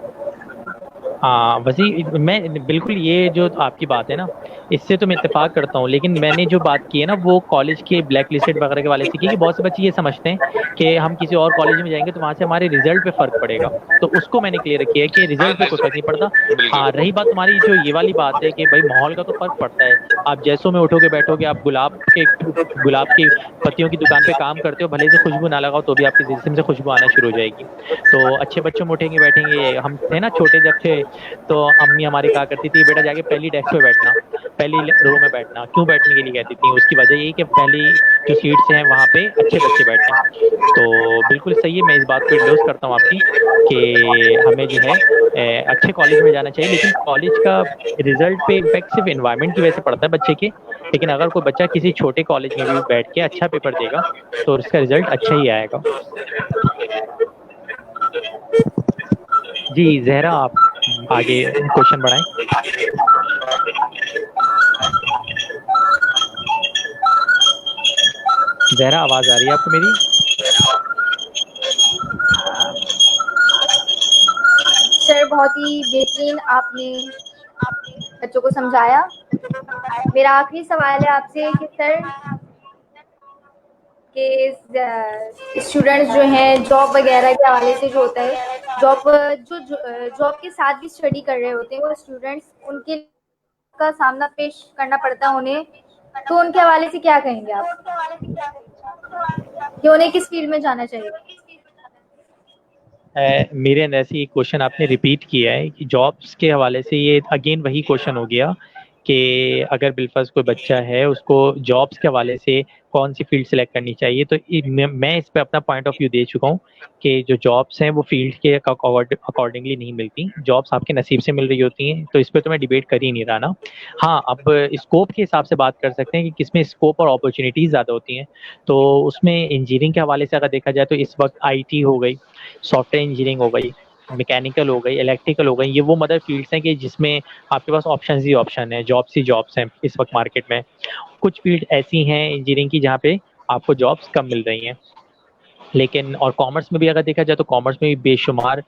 हाँ वसी मैं बिल्कुल, ये जो आपकी बात है ना इससे तो मैं इत्तेफाक करता हूँ, लेकिन मैंने जो बात की है ना वो कॉलेज के ब्लैक लिस्टेड वगैरह के वाले से की, कि बहुत से बच्चे ये समझते हैं कि हम किसी और कॉलेज में जाएंगे तो वहाँ से हमारे रिजल्ट पे फर्क पड़ेगा, तो उसको मैंने क्लियर किया है कि हाँ रिजल्ट पे कोई फर्क नहीं पड़ता। हाँ बिल्कुल रही बात तुम्हारी जो ये वाली बात है कि भाई माहौल का तो फर्क पड़ता है, आप जैसों में उठोगे बैठोगे, आप गुलाब की पत्तियों की दुकान पे काम करते हो, भले से खुशबू ना लगाओ तो भी आपके जिस्म से खुशबू आना शुरू हो जाएगी। तो अच्छे बच्चों में उठेंगे बैठेंगे, हम थे ना छोटे जब थे तो अम्मी हमारी कहा करती थी बेटा जाके पहली डेस्क पे बैठना, पहली रो में बैठना, क्यों बैठने के लिए कहती थी, उसकी वजह यही कि पहली जो सीट्स हैं वहाँ पे अच्छे बच्चे बैठे हैं। तो बिल्कुल सही है, मैं इस बात को इंडोर्स करता हूँ आपकी कि हमें जो है अच्छे कॉलेज में जाना चाहिए, लेकिन कॉलेज का रिजल्ट पे इम्पैक्ट सिर्फ एनवायरनमेंट की वजह से पड़ता है बच्चे के, लेकिन अगर कोई बच्चा किसी छोटे कॉलेज में भी बैठ के अच्छा पेपर देगा तो उसका रिजल्ट अच्छा ही आएगा। जी जहरा, आप आगे क्वेश्चन बढ़ाएं। जहरा, आवाज आ रही है आपको मेरी? सर बहुत ही बेहतरीन आपने बच्चों को समझाया। मेरा आखिरी सवाल है आपसे कि सर के स्टूडेंट्स जो हैं जॉब वगैरह के हवाले से जो होता है, जॉब के साथ भी स्टडी कर रहे होते हैं वो स्टूडेंट्स, उनके का सामना पेश करना पड़ता है उन्हें, तो उनके हवाले से क्या कहेंगे आप कि उन्हें किस फील्ड में जाना चाहिए? मेरे अंदर से ये क्वेश्चन आपने रिपीट किया है कि जॉब्स के हवाले से, ये अगेन वही क्वेश्चन हो गया कि अगर बिलफर्ज कोई बच्चा है उसको जॉब्स के हवाले से कौन सी फील्ड सेलेक्ट करनी चाहिए। तो मैं इस पे अपना पॉइंट ऑफ व्यू दे चुका हूँ कि जो जॉब्स हैं वो फील्ड के अकॉर्डिंगली नहीं मिलती, जॉब्स आपके नसीब से मिल रही होती हैं। तो इस पे तो मैं डिबेट कर ही नहीं रहा ना। हाँ, अब स्कोप के हिसाब से बात कर सकते हैं कि किसमें स्कोप और अपॉर्चुनिटीज ज़्यादा होती हैं। तो उसमें इंजीनियरिंग के हवाले से अगर देखा जाए तो इस वक्त IT हो गई, सॉफ्टवेयर इंजीनियरिंग हो गई, मैकेनिकल हो गई, इलेक्ट्रिकल हो गई, ये वो मदर फील्ड्स हैं कि जिसमें आपके पास ऑप्शन ही ऑप्शन है, जॉब्स ही जॉब्स हैं इस वक्त मार्केट में। कुछ फील्ड ऐसी हैं इंजीनियरिंग की जहाँ पे आपको जॉब्स कम मिल रही हैं, लेकिन और कॉमर्स में भी अगर देखा जाए तो कॉमर्स में भी बेशुमार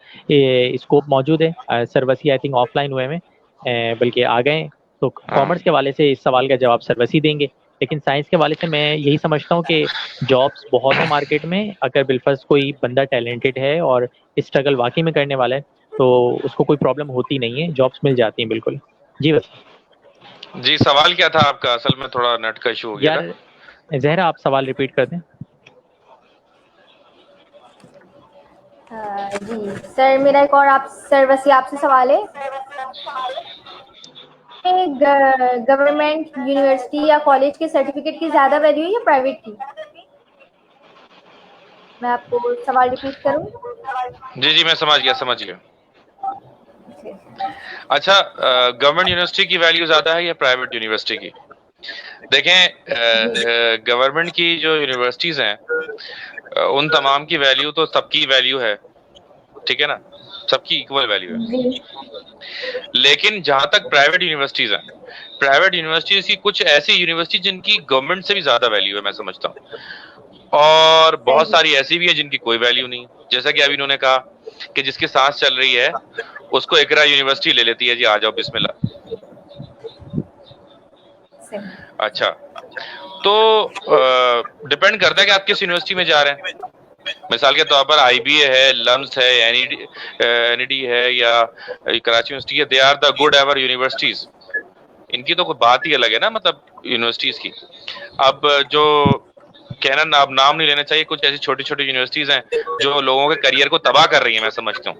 स्कोप मौजूद है। सरवसी आई थिंक ऑफलाइन हुए में बल्कि आ गए, तो कॉमर्स के हवाले से इस सवाल का जवाब सरवसी देंगे। लेकिन साइंस के हवाले से मैं यही समझता हूँ कि जॉब्स बहुत है मार्केट में, अगर बिलफर्ज कोई बंदा टैलेंटेड है और स्ट्रगल वाकई में करने वाला है तो उसको कोई प्रॉब्लम होती नहीं है, जॉब्स मिल जाती हैं बिल्कुल। जी बस। जी सवाल क्या था आपका? असल में थोड़ा नेट का इशू हो गया था। यार जहरा, आप सवाल रिपीट कर दें। जी सर, मेरा एक और आप सरवसी आपसे सवाल है, गवर्नमेंट यूनिवर्सिटी या कॉलेज के सर्टिफिकेट की ज्यादा वैल्यू है या प्राइवेट की? मैं आपको सवाल रिपीट करूं? जी जी मैं समझ गया। अच्छा, गवर्नमेंट यूनिवर्सिटी की वैल्यू ज्यादा है या प्राइवेट यूनिवर्सिटी की? देखें, गवर्नमेंट की जो यूनिवर्सिटीज हैं उन तमाम की वैल्यू तो सबकी वैल्यू है, ठीक है ना, सबकी इक्वल वैल्यू है। लेकिन जहां तक प्राइवेट यूनिवर्सिटीज हैं, प्राइवेट यूनिवर्सिटीज की कुछ ऐसी यूनिवर्सिटी जिनकी गवर्नमेंट से भी ज्यादा वैल्यू है मैं समझता हूँ, और बहुत सारी ऐसी भी है जिनकी कोई वैल्यू नहीं। जैसा कि अभी इन्होंने कहा कि जिसकी सांस चल रही है उसको इकरा यूनिवर्सिटी ले लेती है, जी आ जाओ बिस्मिल्लाह। अच्छा, तो डिपेंड करता है कि आप किस यूनिवर्सिटी में जा रहे हैं। मिसाल के तौर पर IBA है, लम्स है, NED है या कराची यूनिवर्सिटी है, they are the good ever universities. इनकी तो कोई बात ही अलग है ना, मतलब यूनिवर्सिटीज की। अब जो कहना, अब नाम नहीं लेना चाहिए, कुछ ऐसी छोटी छोटी यूनिवर्सिटीज हैं जो लोगों के करियर को तबाह कर रही हैं मैं समझता हूँ।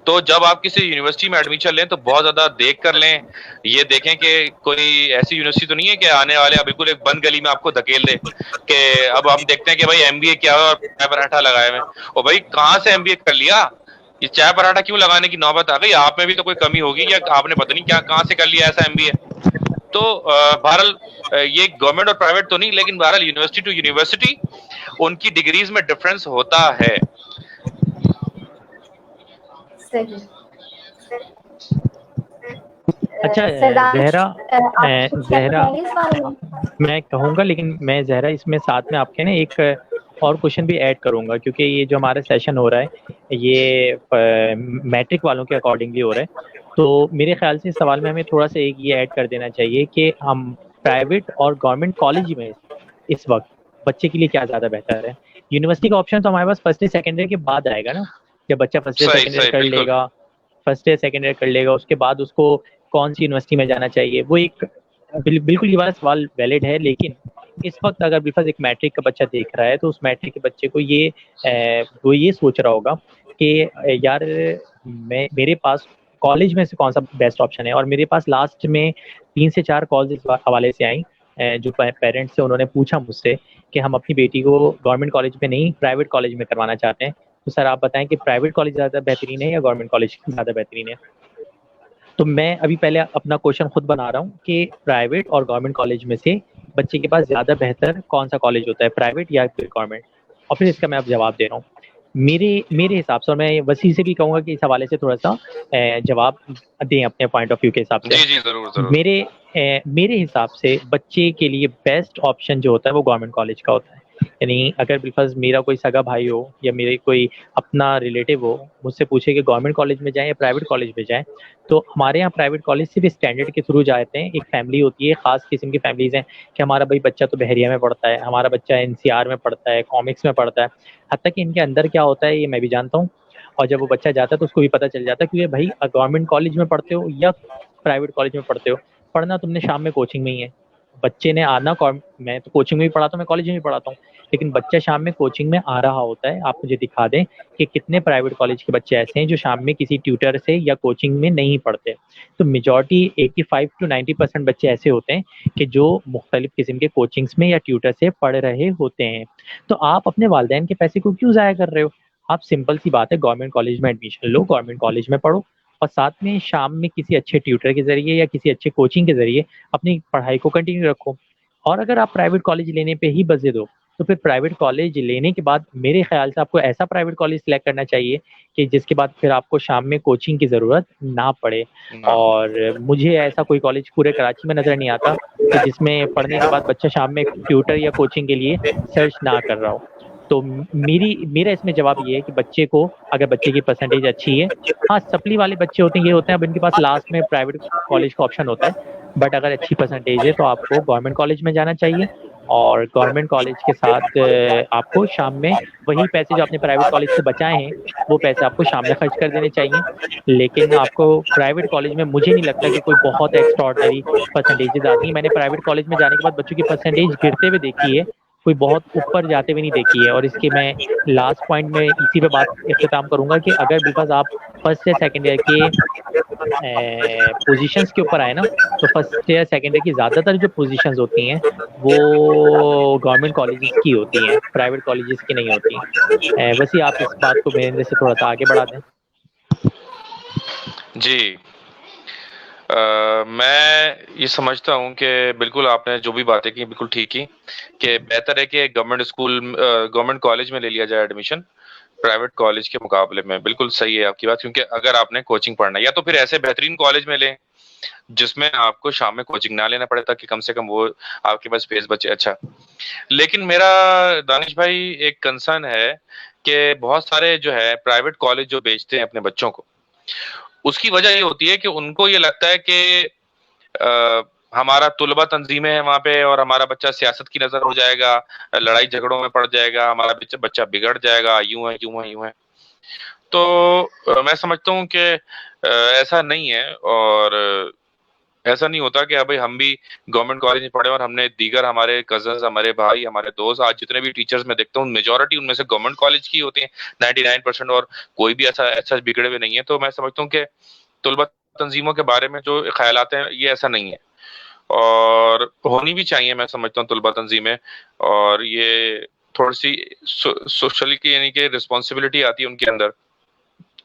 तो जब आप किसी यूनिवर्सिटी में एडमिशन लें तो बहुत ज्यादा देख कर लें, ये देखें कि कोई ऐसी यूनिवर्सिटी तो नहीं है कि आने वाले बिल्कुल एक बंद गली में आपको धकेल दे कि अब हम देखते हैं कि भाई MBA क्या है और चाय पराठा लगाए में। और भाई कहाँ से MBA कर लिया, ये चाय पराठा क्यों लगाने की नौबत आ गई? आप में भी तो कोई कमी होगी या आपने पता नहीं क्या कहाँ से कर लिया ऐसा MBA। तो बहरहाल ये गवर्नमेंट और प्राइवेट तो नहीं, लेकिन बहरहाल यूनिवर्सिटी टू यूनिवर्सिटी उनकी डिग्रीज में डिफरेंस होता है। सही। अच्छा जहरा, मैं कहूँगा, लेकिन मैं जहरा इसमें साथ में आपके ना एक और क्वेश्चन भी ऐड करूँगा, क्योंकि ये जो हमारा सेशन हो रहा है ये मैट्रिक वालों के अकॉर्डिंगली हो रहा है। तो मेरे ख्याल से इस सवाल में हमें थोड़ा सा एक ये ऐड कर देना चाहिए कि हम प्राइवेट और गवर्नमेंट कॉलेज में इस वक्त बच्चे के लिए क्या ज़्यादा बेहतर है। यूनिवर्सिटी का ऑप्शन तो हमारे पास फर्स्ट ईयर सेकेंड ईयर के बाद आएगा ना, जब बच्चा फर्स्ट ईयर सेकेंड ईयर कर लेगा, फर्स्ट ईयर सेकेंड ईयर कर लेगा, उसके बाद उसको कौन सी यूनिवर्सिटी में जाना चाहिए। वो एक बिल्कुल ये वाला सवाल वैलिड है, लेकिन इस वक्त अगर बिल्कुल एक मैट्रिक का बच्चा देख रहा है तो उस मैट्रिक के बच्चे को वो ये सोच रहा होगा कि यार मेरे पास कॉलेज में से कौन सा बेस्ट ऑप्शन है। और मेरे पास लास्ट में 3 से 4 कॉल्स इस हवाले से आई, जो पेरेंट्स से उन्होंने पूछा मुझसे कि हम अपनी बेटी को गवर्नमेंट कॉलेज में नहीं प्राइवेट कॉलेज में करवाना चाहते हैं, तो सर आप बताएं कि प्राइवेट कॉलेज ज़्यादा बेहतरीन है या गवर्नमेंट कॉलेज ज़्यादा बेहतरीन है। तो मैं अभी पहले अपना क्वेश्चन खुद बना रहा हूँ कि प्राइवेट और गवर्नमेंट कॉलेज में से बच्चे के पास ज़्यादा बेहतर कौन सा कॉलेज होता है, प्राइवेट या फिर गवर्नमेंट, और फिर इसका मैं अब जवाब दे रहा हूँ। मेरे मेरे हिसाब से, और मैं वसी से भी कहूँगा कि इस हवाले से थोड़ा सा जवाब दें अपने पॉइंट ऑफ व्यू के हिसाब से। जी जी, जरूर जरूर। मेरे हिसाब से बच्चे के लिए बेस्ट ऑप्शन जो होता है वो गवर्नमेंट कॉलेज का होता है। यानी अगर बिलफर्ज मेरा कोई सगा भाई हो या मेरे कोई अपना रिलेटिव हो, मुझसे पूछे कि गवर्नमेंट कॉलेज में जाएं या प्राइवेट कॉलेज में जाएं, तो हमारे यहाँ प्राइवेट कॉलेज सिर्फ स्टैंडर्ड के थ्रू जाते हैं। एक फैमिली होती है, खास किस्म की फैमिलीज हैं कि हमारा भाई बच्चा तो बहरिया में पढ़ता है, हमारा बच्चा एनसीआर में पढ़ता है, कॉमिक्स में पढ़ता है। हत्ता कि इनके अंदर क्या होता है ये मैं भी जानता हूँ, और जब वो बच्चा जाता है तो उसको भी पता चल जाता है कि ये भाई गवर्नमेंट कॉलेज में पढ़ते हो या प्राइवेट कॉलेज में पढ़ते हो, पढ़ना तुमने शाम में कोचिंग में ही है। बच्चे ने आना, मैं तो कोचिंग में भी पढ़ाता हूँ, मैं कॉलेज में भी पढ़ाता हूँ, लेकिन बच्चा शाम में कोचिंग में आ रहा होता है। आप मुझे दिखा दें कि कितने प्राइवेट कॉलेज के बच्चे ऐसे हैं जो शाम में किसी ट्यूटर से या कोचिंग में नहीं पढ़ते। तो मेजॉरिटी 85 to 90% बच्चे ऐसे होते हैं कि जो मुख्तलिफ किस्म के कोचिंग्स में या ट्यूटर से पढ़ रहे होते हैं। तो आप अपने वालदेन के पैसे को क्यों ज़ाया कर रहे हो? आप सिंपल सी बात है, गवर्नमेंट कॉलेज में एडमिशन लो, गवर्नमेंट कॉलेज में पढ़ो, और साथ में शाम में किसी अच्छे ट्यूटर के जरिए या किसी अच्छे कोचिंग के जरिए अपनी पढ़ाई को कंटिन्यू रखो। और अगर आप प्राइवेट कॉलेज लेने पे ही बसे दो, तो फिर प्राइवेट कॉलेज लेने के बाद मेरे ख्याल से आपको ऐसा प्राइवेट कॉलेज सिलेक्ट करना चाहिए कि जिसके बाद फिर आपको शाम में कोचिंग की ज़रूरत ना पड़े। ना। और मुझे ऐसा कोई कॉलेज पूरे कराची में नज़र नहीं आता कि जिसमें पढ़ने के बाद बच्चा शाम में ट्यूटर या कोचिंग के लिए सर्च ना कर रहा हो। तो मेरा इसमें जवाब ये है कि बच्चे को, अगर बच्चे की परसेंटेज अच्छी है, हाँ सप्ली वाले बच्चे होते हैं, ये होते हैं अब इनके पास लास्ट में प्राइवेट कॉलेज का ऑप्शन होता है, बट अगर अच्छी परसेंटेज है तो आपको गवर्नमेंट कॉलेज में जाना चाहिए। और गवर्नमेंट कॉलेज के साथ आपको शाम में वही पैसे जो आपने प्राइवेट कॉलेज से बचाए हैं वो पैसे आपको शाम में खर्च कर देने चाहिए। लेकिन आपको प्राइवेट कॉलेज में मुझे नहीं लगता कि कोई बहुत एक्स्ट्रॉर्डनरी परसेंटेजेस आती हैं। मैंने प्राइवेट कॉलेज में जाने के बाद बच्चों की परसेंटेज गिरते हुए देखी है, कोई बहुत ऊपर जाते हुए नहीं देखी है। और इसके मैं लास्ट पॉइंट में इसी पे बात इख्तिताम करूंगा कि अगर बिकॉज आप फर्स्ट या सेकेंड ईयर के पोजीशंस के ऊपर आए ना, तो फर्स्ट ईयर सेकेंड ईयर की ज़्यादातर जो पोजीशंस होती हैं वो गवर्नमेंट कॉलेजेस की होती हैं, प्राइवेट कॉलेजेस की नहीं होती। बस ये आप इस बात को मेरे से थोड़ा सा आगे बढ़ा दें। जी। मैं ये समझता हूँ कि बिल्कुल आपने जो भी बातें की बिल्कुल ठीक की, कि बेहतर है कि गवर्नमेंट स्कूल, गवर्नमेंट कॉलेज में ले लिया जाए एडमिशन प्राइवेट कॉलेज के मुकाबले में। बिल्कुल सही है आपकी बात, क्योंकि अगर आपने कोचिंग पढ़ना है या तो फिर ऐसे बेहतरीन कॉलेज में लें जिसमें आपको शाम में कोचिंग ना लेना पड़े, ताकि कम से कम वो आपके पास स्पेस बचे। अच्छा, लेकिन मेरा दानिश भाई एक कंसर्न है कि बहुत सारे जो है प्राइवेट कॉलेज जो बेचते हैं अपने बच्चों को, उसकी वजह ये होती है कि उनको ये लगता है कि हमारा तुलबा तंजीमें हैं वहां पे और हमारा बच्चा सियासत की नजर हो जाएगा, लड़ाई झगड़ों में पड़ जाएगा, हमारा बच्चा बिगड़ जाएगा, यूं है यूं है यूं है। तो मैं समझता हूँ कि ऐसा नहीं है, और ऐसा नहीं होता कि भाई हम भी गवर्नमेंट कॉलेज में पढ़े और हमने दीगर हमारे कजन्स, हमारे भाई, हमारे दोस्त, आज जितने भी टीचर्स मैं देखता हूँ मेजोरिटी उनमें से गवर्नमेंट कॉलेज की होती है 99%, और कोई भी ऐसा ऐसा बिगड़े हुए नहीं है। तो मैं समझता हूँ कि तुलबा तंजीमों के बारे में जो ख्यालात हैं ये ऐसा नहीं है, और होनी भी चाहिए। मैं समझता हूँ तुलबा तंजीमें, और ये थोड़ी सी सोशल की यानी कि रिस्पॉन्सिबिलिटी आती है उनके अंदर,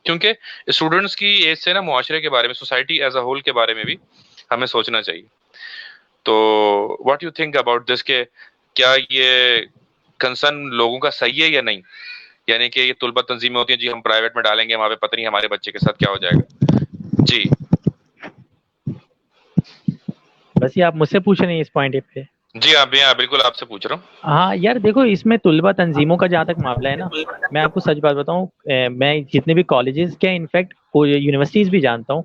क्योंकि स्टूडेंट्स की एज से ना मुआशरे के बारे में, सोसाइटी एज अ होल के बारे में भी हमें सोचना चाहिए। तो what you think about this, के क्या ये कंसर्न लोगों का सही है या नहीं? यानी कि ये तुलबा तंजीमें होती हैं, जी हम प्राइवेट में डालेंगे, वहां पे पता नहीं हमारे बच्चे के साथ क्या हो जाएगा। जी बस ये आप मुझसे पूछ रहे हैं इस पॉइंट पे? जी हाँ भैया, बिल्कुल आपसे पूछ रहा हूँ। हाँ यार देखो, इसमें तुलबा तंजीमों का जहाँ तक मामला है ना, मैं आपको सच बात बताऊँ, मैं जितने भी कॉलेजेस के, इनफैक्ट यूनिवर्सिटीज भी जानता हूँ,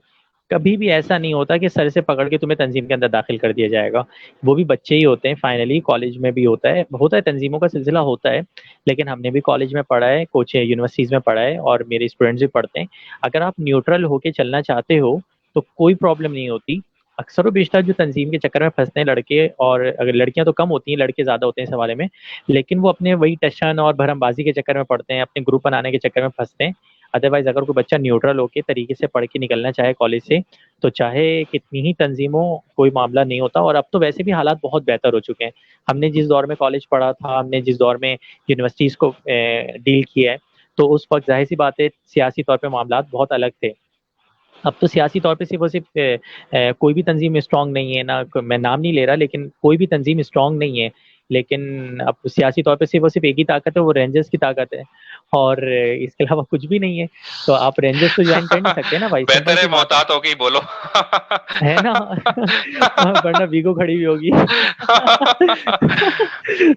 कभी भी ऐसा नहीं होता कि सर से पकड़ के तुम्हें तंजीम के अंदर दाखिल कर दिया जाएगा। वो भी बच्चे ही होते हैं फाइनली। कॉलेज में भी होता है तंजीमों का सिलसिला होता है, लेकिन हमने भी कॉलेज में पढ़ा है, कुछ यूनिवर्सिटीज में पढ़ा है, और मेरे स्टूडेंट्स भी पढ़ते हैं। अगर आप न्यूट्रल होके चलना चाहते हो तो कोई प्रॉब्लम नहीं होती। अक्सर व बेशतर जो तंजीम के चक्कर में फंसते हैं लड़के, और अगर लड़कियां तो कम होती हैं, लड़के ज़्यादा होते हैं इस हवाले में, लेकिन वो अपने वही टशन और भरमबाजी के चक्कर में पड़ते हैं, अपने ग्रुप बनाने के चक्कर में फंसते हैं। अदरवाइज अगर कोई बच्चा न्यूट्रल होकर तरीके से पढ़ के निकलना चाहे कॉलेज से, तो चाहे कितनी ही तंजीमों, कोई मामला नहीं होता। और अब तो वैसे भी हालात बहुत बेहतर हो चुके हैं। हमने जिस दौर में कॉलेज पढ़ा था, हमने जिस दौर में यूनिवर्सिटीज़ को डील किया है, तो उस वक्त जाहिर सी बात है सियासी तौर पर मामला बहुत अलग थे। अब तो सियासी तौर पे सिर्फ और सिर्फ कोई भी तंजीम स्ट्रांग नहीं है ना, मैं नाम नहीं ले रहा, लेकिन कोई भी तंजीम स्ट्रांग नहीं है लेकिन अब सियासी तौर पे सिर्फ एक ही ताकत है, वो रेंजर्स की ताकत है, और इसके अलावा कुछ भी नहीं है। तो आप रेंजर्स तो ज्वाइन कर नहीं सकते ना भाई, सिंपल बेहतर है सी बात है। मोहतात होके ही बोलो। है ना। वरना वीगो खड़ी भी होगी।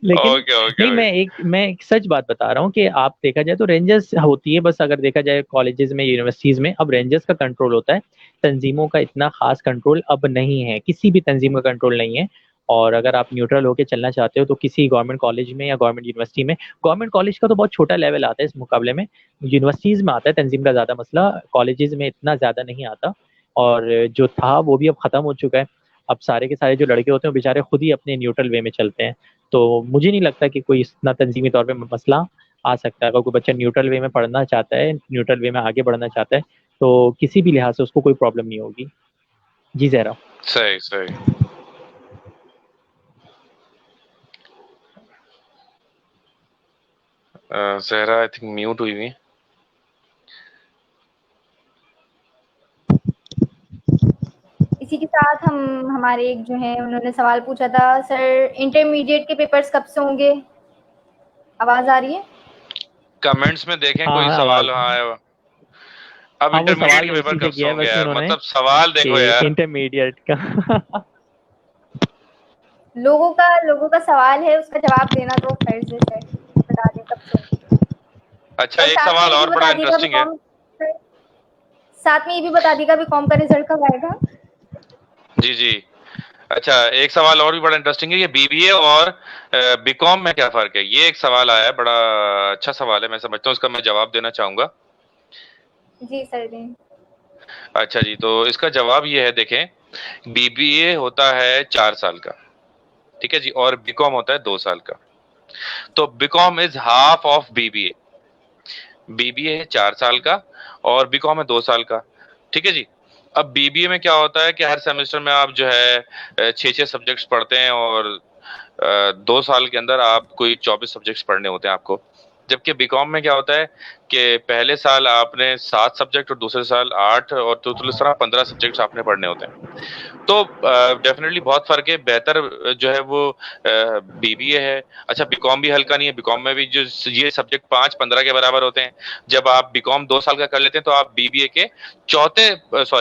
लेकिन ओके ओके नहीं, ओके। मैं एक सच बात बता रहा हूँ कि आप देखा जाए तो रेंजर्स होती है बस, अगर देखा जाए कॉलेजेस में, यूनिवर्सिटीज में अब रेंजर्स का कंट्रोल होता है। तंजीमों का इतना खास कंट्रोल अब नहीं है, किसी भी तंजीम का कंट्रोल नहीं है। और अगर आप न्यूट्रल होकर चलना चाहते हो तो किसी गवर्नमेंट कॉलेज में या गवर्नमेंट यूनिवर्सिटी में, गवर्नमेंट कॉलेज का तो बहुत छोटा लेवल आता है इस मुकाबले में, यूनिवर्सिटीज में आता है तंजीम का ज्यादा मसला, कॉलेजेस में इतना ज्यादा नहीं आता। और जो था वो भी अब खत्म हो चुका है। अब सारे के सारे जो लड़के होते हैं वो बेचारे खुद ही अपने न्यूट्रल वे में चलते हैं। तो मुझे नहीं लगता कि कोई इतना तंजीमी तौर पे मसला आ सकता है। अगर कोई बच्चा न्यूट्रल वे में पढ़ना चाहता है, न्यूट्रल वे में आगे बढ़ना चाहता है, तो किसी भी लिहाज से उसको कोई प्रॉब्लम नहीं होगी। जी जहरा। सही सही। जहरा आई थिंक म्यूट हुई हुई। इसी के साथ हम हमारे एक जो है उन्होंने सवाल पूछा था, सर इंटरमीडिएट के पेपर्स कब से होंगे? आवाज आ रही है? कमेंट्स में देखें हाँ कोई हाँ, सवाल। आवाज। हाँ, अब हाँ, वो इंटरमीडिएट सवाल के पेपर इसी कब से से किया है होंगे बस यार, उन्होंने मतलब सवाल कि देखो यार। इंटरमीडिएट का। लोगों का सवाल है, उसका जवाब देना तो फर्ज है सर, बता दें कब से होंगे। अच्छा, और एक साथ में सवाल ये भी और बड़ा बता दिएगा इंटरेस्टिंग है। बीकॉम, साथ में ये भी बता दिएगा बीकॉम का रिजल्ट कब आएगा? जी जी। अच्छा, एक सवाल और भी बड़ा इंटरेस्टिंग है, ये बीबीए और बीकॉम में क्या फर्क है, ये एक सवाल आया है, बड़ा अच्छा सवाल है, मैं समझता हूँ इसका मैं जवाब देना चाहूंगा। जी सर दें। अच्छा जी, तो इसका जवाब ये है, देखें, बीबीए होता है 4 साल का, ठीक है जी, और बीकॉम होता है 2 साल का। तो BCom is half of BBA. BBA है 4 साल का और बीकॉम है 2 साल का, ठीक है जी। अब बीबीए में क्या होता है कि हर सेमेस्टर में आप जो है 6-6 सब्जेक्ट्स पढ़ते हैं, और 2 साल के अंदर आप कोई 24 सब्जेक्ट्स पढ़ने होते हैं आपको। जबकि बीकॉम में क्या होता है कि पहले साल आपने 7 सब्जेक्ट और दूसरे साल 8 और दूसरा 15 सब्जेक्ट्स आपने पढ़ने होते हैं। तो डेफिनेटली बहुत फर्क है, बेहतर जो है वो बीबीए है। अच्छा, बीकॉम भी हल्का नहीं है, बीकॉम में भी जो ये सब्जेक्ट 5-15 के बराबर होते हैं। जब आप बीकॉम 2 साल का कर लेते हैं तो आप बीबीए के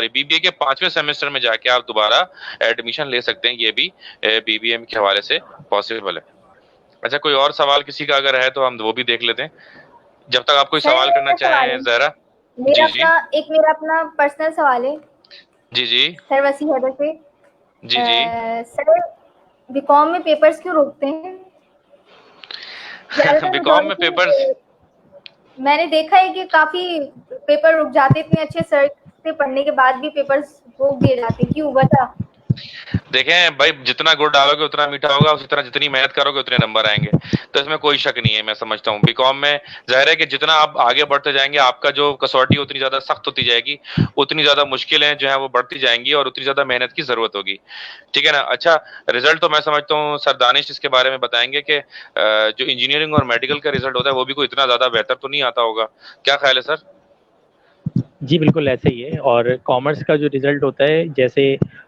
बीबीए के 5वें सेमेस्टर में जाके आप दोबारा एडमिशन ले सकते हैं, ये भी बीबीए के हवाले से पॉसिबल है। अच्छा, कोई और सवाल किसी का अगर है तो हम वो भी देख लेते हैं, जब तक आप कोई सर सवाल करना मेरा सवाल चाहें है, जहरा। जी जी। मेरा अपना पर्सनल सवाल है जी जी। सर, वसी हैदर से। जी जी। सर बीकॉम में पेपर्स क्यों रोकते हैं? ज्यादातर बीकॉम में पेपर्स, मेजॉरिटी मैंने देखा है कि काफी पेपर रुक जाते, इतने अच्छे सर से पढ़ने के बाद भी पेपर्स रोक दिए जाते हैं, क्यों, वजह? देखें भाई, जितना गुड़ डालोगे उतना मीठा होगा, उसी तरह जितनी मेहनत करोगे उतने नंबर आएंगे। तो इसमें कोई शक नहीं है, मैं समझता हूँ बीकॉम में जाहिर है कि जितना आप आगे बढ़ते जाएंगे आपका जो कसौटी उतनी ज्यादा सख्त होती जाएगी, उतनी ज्यादा मुश्किलें जो है वो बढ़ती जाएंगी और उतनी ज्यादा मेहनत की जरूरत होगी, ठीक है ना। अच्छा, रिजल्ट तो मैं समझता हूँ सर दानिश इसके बारे में बताएंगे कि जो इंजीनियरिंग और मेडिकल का रिजल्ट होता है वो भी कोई इतना ज्यादा बेहतर तो नहीं आता होगा, क्या ख्याल है सर? जी बिल्कुल ऐसे ही है। और कॉमर्स का जो रिजल्ट होता है, जैसे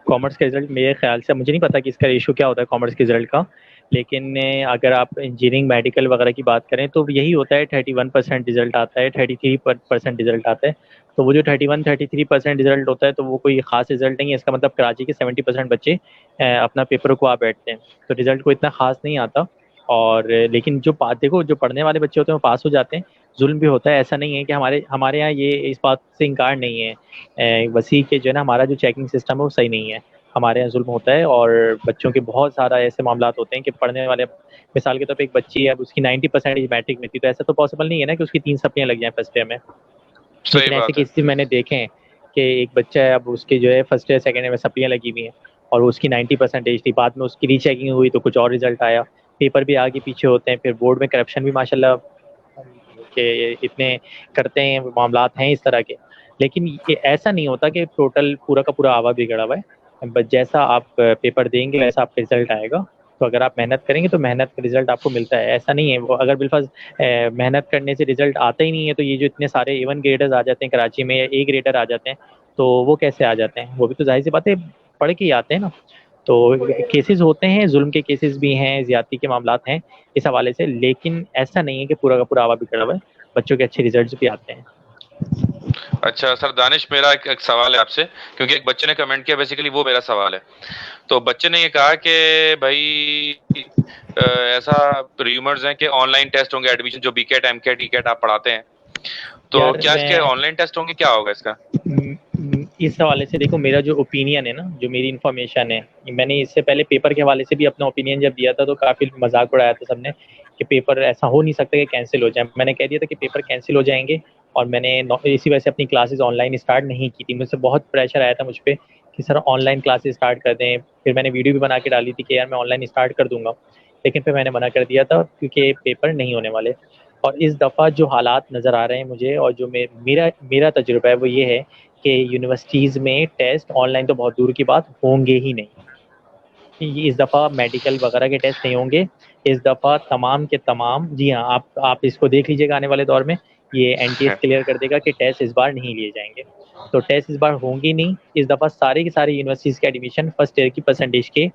कॉमर्स का रिजल्ट मेरे ख्याल से, मुझे नहीं पता कि इसका रेशो क्या होता है कॉमर्स के रिजल्ट का, लेकिन अगर आप इंजीनियरिंग मेडिकल वगैरह की बात करें तो यही होता है, 31% रिजल्ट आता है, 33% रिजल्ट आता है। तो वो जो 31-33% रिजल्ट होता है तो वो कोई खास रिजल्ट नहीं है, इसका मतलब कराची के 70% बच्चे अपना पेपर रुकवा बैठते हैं, तो रिजल्ट को इतना खास नहीं आता। और लेकिन जो देखो, जो पढ़ने वाले बच्चे होते हैं वो पास हो जाते हैं। जुल्म भी होता है, ऐसा नहीं है कि हमारे हमारे यहाँ ये इस बात से इनकार नहीं है, वसी के जो है ना, हमारा जो चेकिंग सिस्टम है वो सही नहीं है, हमारे यहाँ जुल्म होता है। और बच्चों के बहुत सारा ऐसे मामला होते हैं कि पढ़ने वाले, मिसाल के तौर पे एक बच्ची है, अब उसकी 90% मैट्रिक में थी, तो ऐसा तो पॉसिबल नहीं है ना कि उसकी 3 सप्लियाँ लग जाएं फर्स्ट ईयर में। सही लेकिन ऐसे बात है। केसेस मैंने देखे हैं कि एक बच्चा है, अब उसके जो है फर्स्ट ईयर सेकेंड ईयर में सप्लियाँ लगी हुई हैं और उसकी 90% थी, बाद में उसकी रीचेकिंग हुई तो कुछ और रिजल्ट आया, पेपर भी आगे पीछे होते हैं, फिर बोर्ड में करप्शन भी माशाल्लाह के इतने करते हैं, मामलात हैं इस तरह के। लेकिन ये ऐसा नहीं होता कि टोटल पूरा का पूरा आवा बिगड़ा हुआ है, बस जैसा आप पेपर देंगे वैसा आपका रिजल्ट आएगा। तो अगर आप मेहनत करेंगे तो मेहनत का रिजल्ट आपको मिलता है, ऐसा नहीं है। वो अगर बिल्कुल मेहनत करने से रिजल्ट आता ही नहीं है तो ये जो इतने सारे A1 ग्रेडर्स आ जाते हैं कराची में, या A ग्रेडर आ जाते हैं, तो वो कैसे आ जाते हैं? वो भी तो जाहिर सी बात है पढ़ के ही आते हैं ना। तो केसेस होते हैं, जुल्म के केसेस भी हैं, ज्यादती के मामलात हैं इस हवाले से, लेकिन ऐसा नहीं है कि पूरा का पूरा आवा बिगड़ा हुआ है, बच्चों के अच्छे रिजल्ट्स भी आते हैं। अच्छा सर दानिश, मेरा एक सवाल है आपसे, क्योंकि एक बच्चे ने कमेंट किया, बेसिकली वो मेरा सवाल है। तो बच्चे ने ये कहा कि भाई ऐसा र्यूमर्स हैं कि ऑनलाइन टेस्ट होंगे एडमिशन, जो बीकेट एमकेट ईकेट आप पढ़ाते हैं, तो यार क्या इसके मैं ऑनलाइन टेस्ट होंगे, क्या होगा इसका? इस हवाले से देखो, मेरा जो ओपिनियन है ना, जो मेरी इन्फॉर्मेशन है, मैंने इससे पहले पेपर के हवाले से भी अपना ओपिनियन जब दिया था तो काफ़ी मजाक उड़ाया था सबने कि पेपर ऐसा हो नहीं सकता कि कैंसिल हो जाए। मैंने कह दिया था कि पेपर कैंसिल हो जाएंगे, और मैंने इसी वजह से अपनी क्लासेस ऑनलाइन स्टार्ट नहीं की थी। मुझसे बहुत प्रेशर आया था मुझ पर कि सर ऑनलाइन क्लासेस स्टार्ट कर दें। फिर मैंने वीडियो भी बना के डाली थी कि यार मैं ऑनलाइन स्टार्ट कर दूंगा, लेकिन फिर मैंने मना कर दिया था क्योंकि पेपर नहीं होने वाले। और इस दफ़ा जो हालात नज़र आ रहे हैं मुझे, और जो मेरा मेरा तजुर्बा है वो ये है कि यूनिवर्सिटीज़ में टेस्ट ऑनलाइन तो बहुत दूर की बात, होंगे ही नहीं। इस दफ़ा मेडिकल वगैरह के टेस्ट नहीं होंगे। इस दफ़ा तमाम के तमाम, जी हाँ, आप इसको देख लीजिएगा आने वाले दौर में, ये एनटीएस क्लियर कर देगा कि टेस्ट इस बार नहीं लिए जाएंगे। तो टेस्ट इस बार होंगे नहीं। इस दफ़ा सारे के सारे यूनिवर्सिटीज़ के एडमिशन फर्स्ट ईयर की परसेंटेज के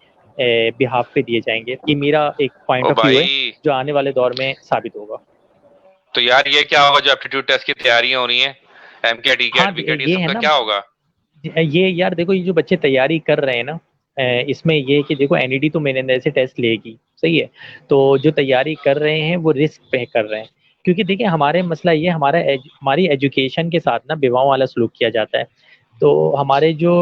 बिहाफ पे दिए जाएंगे। ये मेरा एक पॉइंट ओ ऑफ व्यू है भाई, जो आने वाले दौर में साबित होगा। तो यार ये क्या होगा जो एप्टीट्यूड टेस्ट की तैयारियां हो रही हैं, एमकेट हाँ, ईकेट वीकेट, ये ये सब है का ना, क्या होगा? ये यार देखो, ये जो बच्चे तैयारी कर रहे हैं ना, इसमें ये है कि देखो एनईडी तो मेरे अंदर से टेस्ट लेगी, सही है। तो जो तैयारी कर रहे हैं वो रिस्क पे कर रहे हैं, क्योंकि देखिए हमारे मसला ये, हमारी एजुकेशन के साथ ना विवाहों वाला सलूक किया जाता है। तो हमारे जो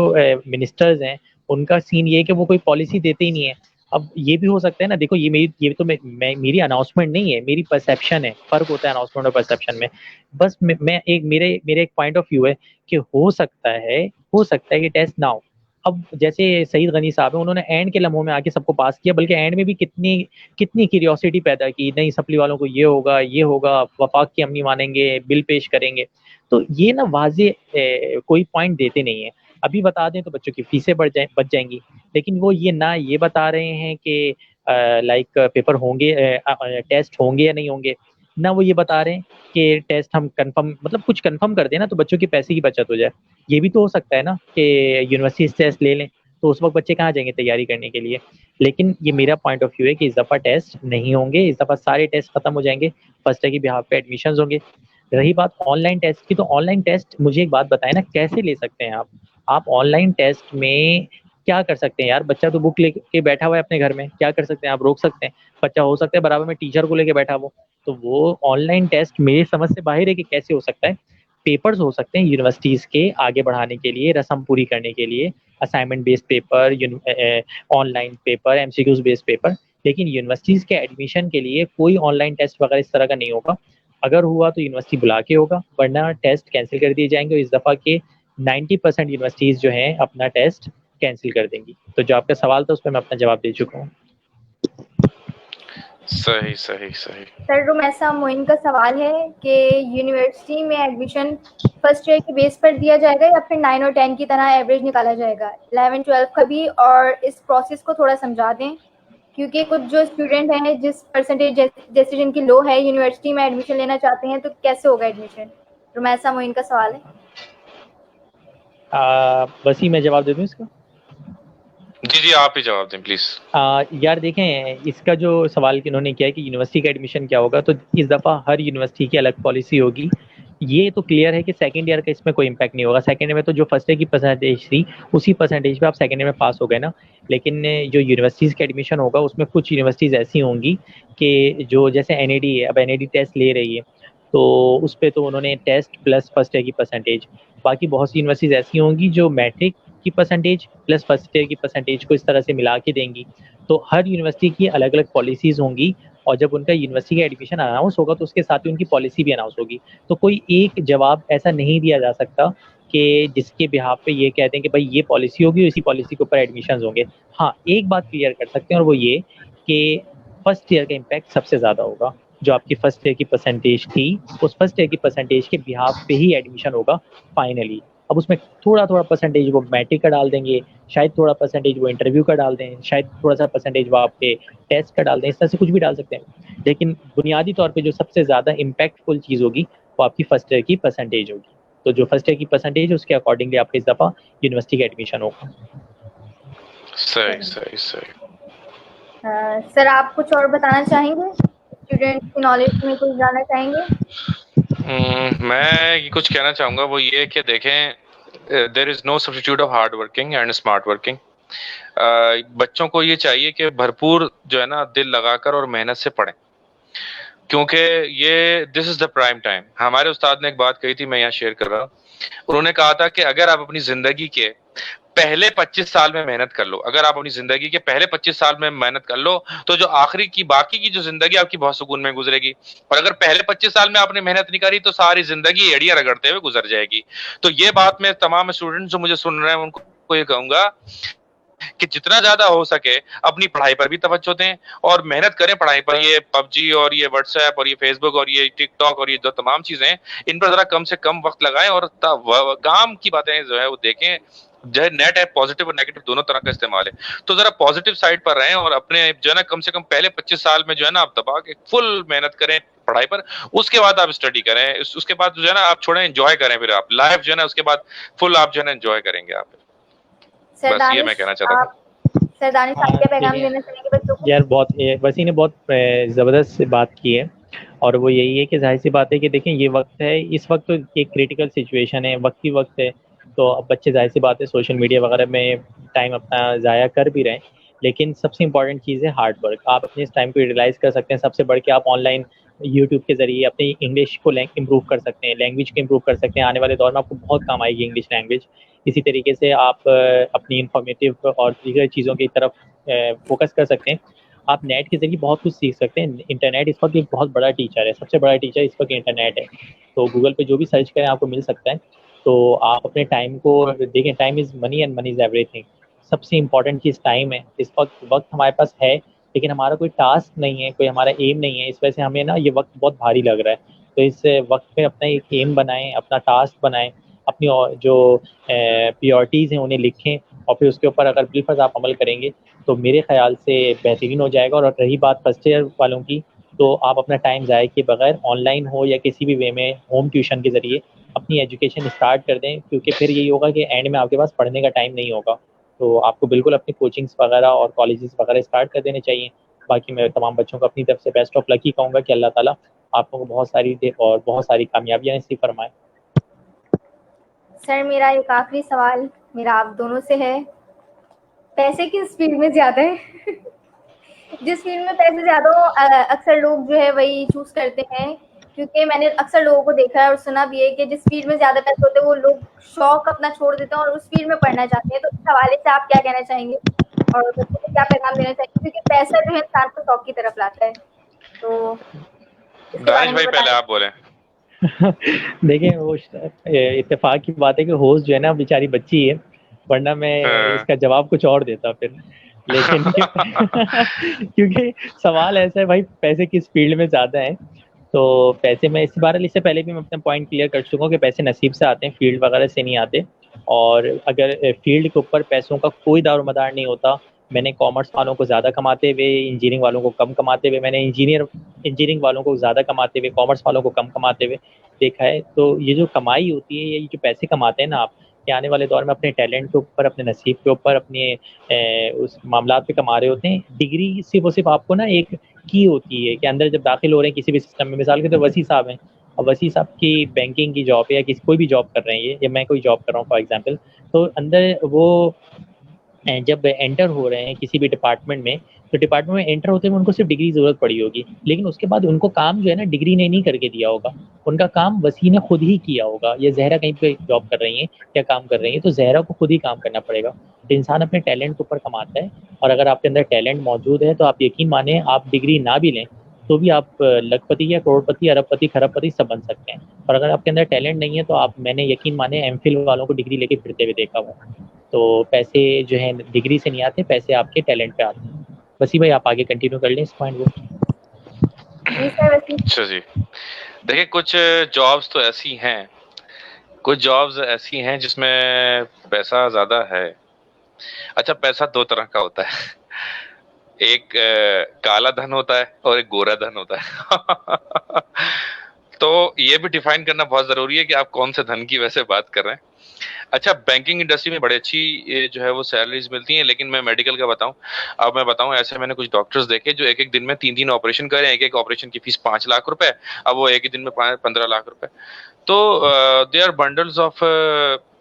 मिनिस्टर्स हैं, उनका सीन ये है कि वो कोई पॉलिसी देते ही नहीं है। अब ये भी हो सकता है ना, देखो ये तो मेरी अनाउंसमेंट नहीं है, मेरी परसेप्शन है। फर्क होता है अनाउंसमेंट और परसेप्शन में। बस मैं एक मेरे मेरे एक पॉइंट ऑफ व्यू है कि हो सकता है कि टेस्ट ना हो। अब जैसे सईद गनी साहब है, उन्होंने एंड के लम्हों में आके सबको पास किया, बल्कि एंड में भी कितनी कितनी क्यूरियोसिटी पैदा की, नहीं सप्ली वालों को ये होगा, वफाक की हम नहीं मानेंगे, बिल पेश करेंगे। तो ये ना वाजे कोई पॉइंट देते नहीं है। अभी बता दें तो बच्चों की फीसें बच जाएंगी, लेकिन वो ये ना ये बता रहे हैं कि लाइक पेपर होंगे, टेस्ट होंगे या नहीं होंगे। ना वो ये बता रहे हैं कि टेस्ट हम कंफर्म, मतलब कुछ कंफर्म कर देना तो बच्चों की पैसे की बचत हो जाए। ये भी तो हो सकता है ना कि यूनिवर्सिटी टेस्ट ले लें, तो उस वक्त बच्चे कहाँ जाएंगे तैयारी करने के लिए। लेकिन ये मेरा पॉइंट ऑफ व्यू है कि इस दफ़ा टेस्ट नहीं होंगे, इस दफ़ा सारे टेस्ट खत्म हो जाएंगे, फर्स्ट ईयर की बिहाफ पे एडमिशन होंगे। रही बात ऑनलाइन टेस्ट की, तो ऑनलाइन टेस्ट मुझे एक बात बताएं ना, कैसे ले सकते हैं आप ऑनलाइन टेस्ट में क्या कर सकते हैं यार? बच्चा तो बुक लेके बैठा हुआ है अपने घर में, क्या कर सकते हैं? आप रोक सकते हैं? बच्चा हो सकता है बराबर में टीचर को लेके बैठा हो, तो वो ऑनलाइन टेस्ट मेरी समझ से बाहर है कि कैसे हो सकता है। पेपर्स हो सकते हैं यूनिवर्सिटीज के आगे बढ़ाने के लिए, रस्म पूरी करने के लिए, assignment based paper, online paper, MCQs based paper. लेकिन यूनिवर्सिटीज के एडमिशन के लिए कोई ऑनलाइन टेस्ट वगैरह इस तरह का नहीं होगा। अगर हुआ तो यूनिवर्सिटी बुला के होगा, वरना टेस्ट कैंसिल कर दिए जाएंगे। इस दफ़ा के 90% यूनिवर्सिटीज़ जो हैं अपना टेस्ट कैंसिल कर देंगी। तो जो आपका सवाल था उस पर मैं अपना जवाब दे चुका हूँ। सही सही सही। सर रुमैसा मोइन का सवाल है कि यूनिवर्सिटी में एडमिशन फर्स्ट ईयर के बेस पर दिया जाएगा या फिर 9 और 10 की तरह एवरेज निकाला जाएगा, 11-12 का भी, और इस प्रोसेस को थोड़ा समझा दें, क्योंकि कुछ जो स्टूडेंट हैं जिस परसेंटेज जैसे जिनकी लो है, यूनिवर्सिटी में एडमिशन लेना चाहते हैं, तो कैसे होगा एडमिशन? रुमैसा मोइन का सवाल है। बस ही मैं जवाब दे दूँ इसका? जी जी, आप ही जवाब दें प्लीज। यार देखें, इसका जो सवाल इन्होंने किया है कि यूनिवर्सिटी का एडमिशन क्या होगा, तो इस दफ़ा हर यूनिवर्सिटी की अलग पॉलिसी होगी। ये तो क्लियर है कि सेकंड ईयर का इसमें कोई इम्पैक्ट नहीं होगा। सेकंड ईयर में तो जो फर्स्ट ईयर की परसेंटेज थी उसी परसेंटेज पे आप सेकंड ईयर में पास हो गए ना। लेकिन जो यूनिवर्सिटीज़ का एडमिशन होगा उसमें कुछ यूनिवर्सिटीज़ ऐसी होंगी कि जो जैसे एनएडी है, अब एनएडी टेस्ट ले रही है, तो उस पर तो उन्होंने टेस्ट प्लस फर्स्ट ईयर की परसेंटेज। बाकी बहुत सी यूनिवर्सिटीज़ ऐसी होंगी जो मैट्रिक की परसेंटेज प्लस फर्स्ट ईयर की परसेंटेज को इस तरह से मिला के देंगी। तो हर यूनिवर्सिटी की अलग अलग पॉलिसीज़ होंगी, और जब उनका यूनिवर्सिटी का एडमिशन अनाउंस होगा तो उसके साथ ही उनकी पॉलिसी भी अनाउंस होगी। तो कोई एक जवाब ऐसा नहीं दिया जा सकता कि जिसके बिहाफ पे ये कहते हैं कि भाई ये पॉलिसी होगी और इसी पॉलिसी के ऊपर एडमिशन होंगे। हाँ, एक बात क्लियर कर सकते हैं, और वो ये कि फर्स्ट ईयर का इम्पैक्ट सबसे ज़्यादा होगा। जो आपकी फर्स्ट ईयर की परसेंटेज थी, उस फर्स्ट ईयर की परसेंटेज के बिहाफ पे ही एडमिशन होगा फाइनली। अब उसमें थोड़ा थोड़ा परसेंटेज वो मैट्रिक का डाल देंगे, शायद थोड़ा परसेंटेज वो इंटरव्यू का डाल दें, शायद थोड़ा सा परसेंटेज वो आपके टेस्ट का डाल दें, इस तरह से कुछ भी डाल सकते हैं। लेकिन बुनियादी तौर पे जो सबसे ज़्यादा इम्पैक्टफुल चीज़ होगी वो आपकी फर्स्ट ईयर की परसेंटेज होगी। तो जो फर्स्ट ईयर की परसेंटेज है उसके अकॉर्डिंगली आपका इस दफ़ा यूनिवर्सिटी का एडमिशन होगा। सही सही सही। सर आप कुछ और बताना चाहेंगे, स्टूडेंट्स की नॉलेज में कुछ जानना चाहेंगे? मैं ये कुछ कहना चाहूंगा वो ये कि देखें, there is no substitute of hard working and smart working. बच्चों को ये चाहिए कि भरपूर जो है ना दिल लगाकर और मेहनत से पढ़ें, क्योंकि ये this is the prime time. हमारे उस्ताद ने एक बात कही थी, मैं यहाँ शेयर कर रहा हूँ। उन्होंने कहा था कि अगर आप अपनी जिंदगी के पहले 25 साल में मेहनत कर लो, अगर आप अपनी जिंदगी के पहले 25 साल में मेहनत कर लो, तो जो आखिरी की बाकी की जो जिंदगी आपकी बहुत सुकून में गुजरेगी। और अगर पहले 25 साल में आपने मेहनत नहीं करी तो सारी जिंदगी एड़ियां रगड़ते हुए गुजर जाएगी। तो ये बात मैं तमाम स्टूडेंट जो मुझे सुन रहे हैं उनको ये कहूंगा कि जितना ज्यादा हो सके अपनी पढ़ाई पर भी तवज्जो दें और मेहनत करें पढ़ाई पर। ये पबजी और ये व्हाट्सएप और ये फेसबुक और ये टिकटॉक और ये जो तमाम चीजें, इन पर जरा कम से कम वक्त लगाएं और काम की बातें जो है वो देखें। जो है नेट है, पॉजिटिव और नेगेटिव दोनों तरह का इस्तेमाल है, तो जरा पॉजिटिव साइड पर रहें और अपने जो है ना कम से कम पहले 25 साल में जो है ना आप दबा के फुल मेहनत करें पढ़ाई पर। उसके बाद आप स्टडी करें, उसके बाद जो है ना आप छोड़ें, एंजॉय करें, फिर आप लाइफ जो है ना उसके बाद फुल आप जो है ना एंजॉय करेंगे आप। सर बस ये मैं कहना चाहता था। सर दानिश आप हाँ क्या ठीक पैगाम है देना चाहेंगे बच्चों को? यार, बहुत वसी ने बहुत ज़बरदस्त बात की है। और वो यही है कि जाहिर सी बात है कि देखें ये वक्त है, इस वक्त तो एक क्रिटिकल सिचुएशन है, वक्त ही वक्त है। तो अब बच्चे जाहिर सी बात है सोशल मीडिया वगैरह में टाइम अपना ज़ाया कर भी रहे हैं, लेकिन सबसे इंपॉर्टेंट चीज़ है हार्ड वर्क। आप अपने इस टाइम को यूटिलाइज़ कर सकते हैं। सबसे बढ़ के आप ऑनलाइन यूट्यूब के ज़रिए अपनी इंग्लिश को इम्प्रूव कर सकते हैं, लैंग्वेज को इम्प्रूव कर सकते हैं। आने वाले दौर में आपको बहुत काम आएगी इंग्लिश लैंग्वेज। इसी तरीके से आप अपनी इंफॉर्मेटिव और दीगर चीज़ों की तरफ फोकस कर सकते हैं। आप नेट के ज़रिए बहुत कुछ सीख सकते हैं। इंटरनेट इस वक्त एक बहुत बड़ा टीचर है, सबसे बड़ा टीचर इस वक्त इंटरनेट है। तो गूगल पे जो भी सर्च करें आपको मिल सकता है। तो आप अपने टाइम को देखें, time is money and money is everything. सबसे इंपॉर्टेंट चीज़ टाइम है। इस वक्त वक्त हमारे पास है, लेकिन हमारा कोई टास्क नहीं है, कोई हमारा एम नहीं है। इस वजह से हमें ना ये वक्त बहुत भारी लग रहा है। तो इस वक्त में अपना एक एम बनाएं, अपना टास्क बनाएं, अपनी जो प्रियोरिटीज़ हैं उन्हें लिखें, और फिर उसके ऊपर अगर बिलफर्ज आप अमल करेंगे तो मेरे ख्याल से बेहतरीन हो जाएगा। और रही बात फर्स्ट ईयर वालों की, तो आप अपना टाइम ज़ाया किए बगैर ऑनलाइन हो या किसी भी वे में होम ट्यूशन के ज़रिए अपनी एजुकेशन स्टार्ट कर दें, क्योंकि फिर यही होगा कि एंड में आपके पास पढ़ने का टाइम नहीं होगा। तो आपको बिल्कुल अपनी कोचिंग्स वगैरह और कॉलेजेस वगैरह स्टार्ट कर देने चाहिए। बाकी मैं तमाम बच्चों को अपनी तरफ से बेस्ट ऑफ लक ही कहूँगा कि अल्लाह ताला आप लोगों को बहुत सारी दे और बहुत सारी कामयाबियाँ नसीब फरमाए। सर मेरा एक आखिरी सवाल मेरा आप दोनों से है, पैसे किस फील्ड में ज्यादा है? जिस फील्ड में पैसे ज्यादा हो अक्सर लोग जो है वही चूज करते हैं, क्योंकि मैंने अक्सर लोगों को देखा है और सुना भी है कि जिस फील्ड में ज्यादा पैसे होते हैं वो लोग शौक अपना छोड़ देते हैं और उस फील्ड में पढ़ना चाहते हैं। तो इस हवाले से आप क्या कहना चाहेंगे और बच्चों को क्या पैगाम देना चाहेंगे, क्योंकि पैसा जो है इंसान को शौक की तरफ लाता है। तो इसके बारे दानिश में भाई पहले बताएं। आप बोले। देखिए वो इत्तेफाक की बात है कि होस्ट जो है ना बेचारी बच्ची है, वरना मैं इसका जवाब कुछ और देता फिर। लेकिन क्योंकि सवाल ऐसा है भाई, पैसे किस फील्ड में ज़्यादा है। तो पैसे में इससे पहले भी मैं अपना पॉइंट क्लियर कर चुका हूँ कि पैसे नसीब से आते हैं, फील्ड वगैरह से नहीं आते। और अगर फील्ड के ऊपर पैसों का कोई दारोमदार नहीं होता, मैंने कॉमर्स वालों को ज़्यादा कमाते हुए, इंजीनियरिंग वालों को कम कमाते हुए, मैंने इंजीनियरिंग वालों को ज़्यादा कमाते हुए, कॉमर्स वालों को कम कमाते हुए देखा है। तो ये जो कमाई होती है, ये जो पैसे कमाते हैं ना आप, ये आने वाले दौर में अपने टैलेंट के ऊपर, अपने नसीब के ऊपर, अपने उस मामला पे कमा रहे होते हैं। डिग्री सिर्फ आपको ना एक की होती है कि अंदर जब दाखिल हो रहे हैं किसी भी सिस्टम में, मिसाल के तो वसी साहब हैं, और वसी साहब की बैंकिंग की जॉब है या किसी कोई भी जॉब कर रहे हैं ये, या मैं कोई जॉब कर रहा हूँ फॉर एग्जांपल, तो अंदर वो जब एंटर हो रहे हैं किसी भी डिपार्टमेंट में, तो डिपार्टमेंट में एंटर होते हुए उनको सिर्फ डिग्री ज़रूरत पड़ी होगी, लेकिन उसके बाद उनको काम जो है ना डिग्री ने नहीं करके दिया होगा, उनका काम वसी ने खुद ही किया होगा। या जहरा कहीं पे जॉब कर रही हैं या काम कर रही हैं, तो जहरा को खुद ही काम करना पड़ेगा। तो इंसान अपने टैलेंट के ऊपर कमाता है, और अगर आपके अंदर टैलेंट मौजूद है तो आप यकीन माने, आप डिग्री ना भी लें तो भी आप लखपति या करोड़पति, अरबपति, खरबपति सब बन सकते हैं। और अगर आपके अंदर टैलेंट नहीं है तो मैंने यकीन माने एमफिल वालों को डिग्री लेके फिरते हुए देखा हुआ। तो पैसे जो है डिग्री से नहीं आते, पैसे आपके टैलेंट पे आते हैं। वसी भाई आप आगे कंटिन्यू कर लें इस पॉइंट को। जी सर वसी। अच्छा जी, देखिए कुछ जॉब्स तो ऐसी हैं, कुछ जॉब्स ऐसी हैं जिसमें पैसा ज्यादा है। अच्छा, पैसा दो तरह का होता है, एक काला धन होता है और एक गोरा धन होता है। तो ये भी डिफाइन करना बहुत जरूरी है कि आप कौन से धन की वैसे बात कर रहे हैं। अच्छा, बैंकिंग इंडस्ट्री में बड़ी अच्छी जो है वो सैलरीज मिलती हैं, लेकिन मैं मेडिकल का बताऊं, अब मैं बताऊं, ऐसे मैंने कुछ डॉक्टर्स देखे जो एक एक दिन में 3-3 ऑपरेशन कर रहे हैं, एक एक ऑपरेशन की फीस 5 लाख रुपए, अब वो एक ही दिन में 15 लाख रुपए। तो they are bundles of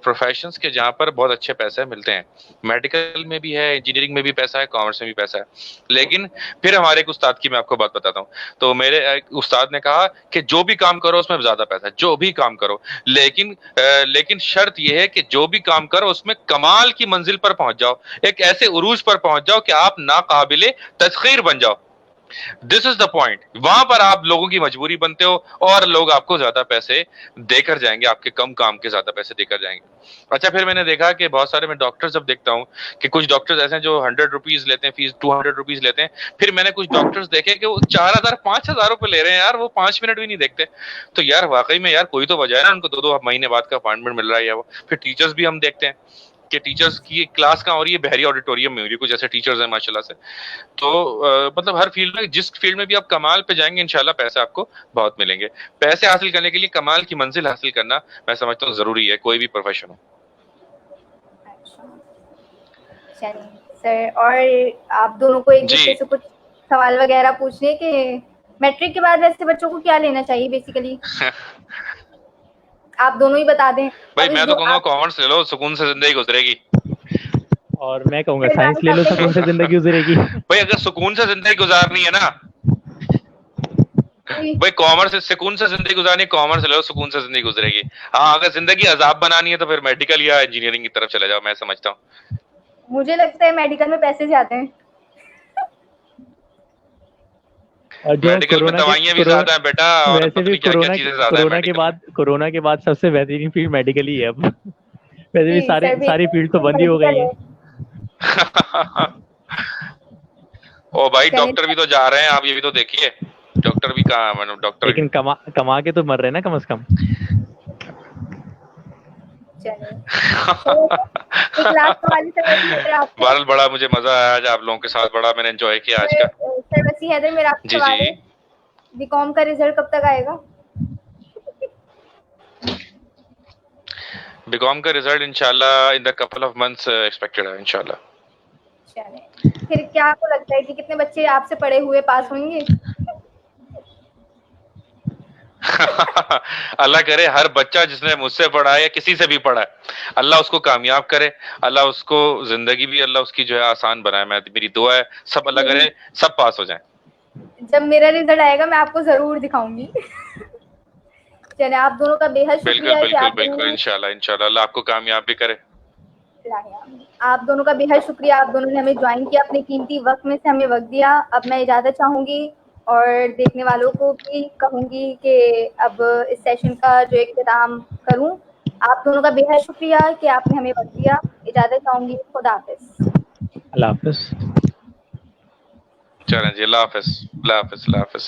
professions के जहाँ पर बहुत अच्छे पैसे मिलते हैं। मेडिकल में भी है, इंजीनियरिंग में भी पैसा है, कॉमर्स में भी पैसा है। लेकिन फिर हमारे एक उस्ताद की मैं आपको बात बताता हूँ। तो मेरे एक उस्ताद ने कहा कि जो भी काम करो उसमें ज्यादा पैसा है, जो भी काम करो, लेकिन शर्त यह है कि जो भी काम करो उसमें कमाल की मंजिल पर पहुंच जाओ, एक ऐसे उरूज पर पहुंच जाओ कि आप नाकाबिले तस्खीर बन जाओ। This is the point. वहां पर आप लोगों की मजबूरी बनते हो और लोग आपको ज्यादा पैसे देकर जाएंगे, आपके कम काम के ज्यादा पैसे देकर जाएंगे। अच्छा, फिर मैंने देखा कि बहुत सारे मैं डॉक्टर्स जब देखता हूँ कि कुछ डॉक्टर्स ऐसे हैं जो 100 रुपीज लेते हैं फीस, 200 रुपीज लेते हैं। फिर मैंने कुछ डॉक्टर्स देखे कि वो 4,000 5,000 रुपए ले रहे हैं यार, वो 5 मिनट भी नहीं देखते। तो यार वाकई में यार कोई तो वजह है ना, उनको 2-2 महीने बाद का अपॉइंटमेंट मिल रहा है। या वो फिर टीचर्स भी हम देखते हैं कि टीचर्स की क्लास कहाँ हो रही है, बहरी ऑडिटोरियम में हो रही है। कुछ ऐसे टीचर्स हैं माशाल्लाह से। तो मतलब हर फील्ड में, जिस फील्ड में भी आप कमाल पे जाएंगे इंशाल्लाह पैसे आपको बहुत मिलेंगे। पैसे हासिल करने के लिए कमाल की मंजिल हासिल करना मैं समझता हूँ जरूरी है, कोई भी प्रोफेशन हो। चलिए सर, और आप दोनों को एक दूसरे से कुछ सवाल वगैरह पूछने के, मैट्रिक के बाद वैसे बच्चों को क्या लेना चाहिए बेसिकली? आप दोनों ही बता दें। भाई मैं तो कहूँगा कॉमर्स ले लो, सुकून से जिंदगी गुजरेगी। और मैं कहूँगा साइंस ले लो, सुकून से जिंदगी गुजरेगी। भाई अगर सुकून से जिंदगी गुजारनी है ना, भाई कॉमर्स से सुकून से जिंदगी गुजारनी, कॉमर्स ले लो, सुकून से जिंदगी गुजरेगी। हाँ, अगर जिंदगी अजाब बनानी है तो फिर मेडिकल या इंजीनियरिंग की तरफ चले जाओ, मैं समझता हूँ। मुझे लगता है मेडिकल में पैसे ज्यादा हैं। मेडिकल में दवाइयां भी ज्यादा है बेटा, और वैसे भी कोरोना के बाद सबसे बेहतरीन फील्ड मेडिकल ही है अब। वैसे भी सारी फील्ड तो बंद ही हो गई है। ओ भाई डॉक्टर भी तो जा रहे हैं, आप ये भी तो देखिए, डॉक्टर भी कहाँ, मतलब डॉक्टर लेकिन कमा के तो मर रहे हैं ना कम से कम। बहरहाल बड़ा मुझे मजा आया आज आप लोगों के साथ, बड़ा मैंने एंजॉय किया आज का। सर वसी हैदर, मेरा आपसे सवाल है, बीकॉम का रिजल्ट कब तक आएगा? बीकॉम का रिजल्ट इंशाल्लाह in the couple of months expected है इंशाल्लाह। फिर क्या आपको लगता है कि कितने बच्चे आपसे पढ़े हुए पास होंगे? अल्लाह करे हर बच्चा जिसने मुझसे पढ़ा है या किसी से भी पढ़ा है, अल्लाह उसको कामयाब करे, अल्लाह उसको जिंदगी भी अल्लाह उसकी जो है आसान बनाए। मेरी दुआ है सब अल्लाह करे सब पास हो जाए। जब मेरा रिजल्ट आएगा मैं आपको जरूर दिखाऊंगी। चलिए, आप दोनों का बेहद शुक्रिया। बिल्कुल इंशाल्लाह अल्लाह आपको कामयाब भी करे। आप दोनों का बेहद शुक्रिया, आप दोनों ने हमें ज्वाइन किया, अपने कीमती वक्त में से हमें वक्त दिया। अब मैं इजाजत चाहूंगी और देखने वालों को भी कहूंगी कि अब इस सेशन का जो इख्तिताम करूं। आप दोनों का बेहद शुक्रिया कि आपने हमें वक्त दिया। इजाजत चाहूंगी। खुदा हाफिज। अल्लाह हाफिज। चलें जी, अल्लाह हाफिज।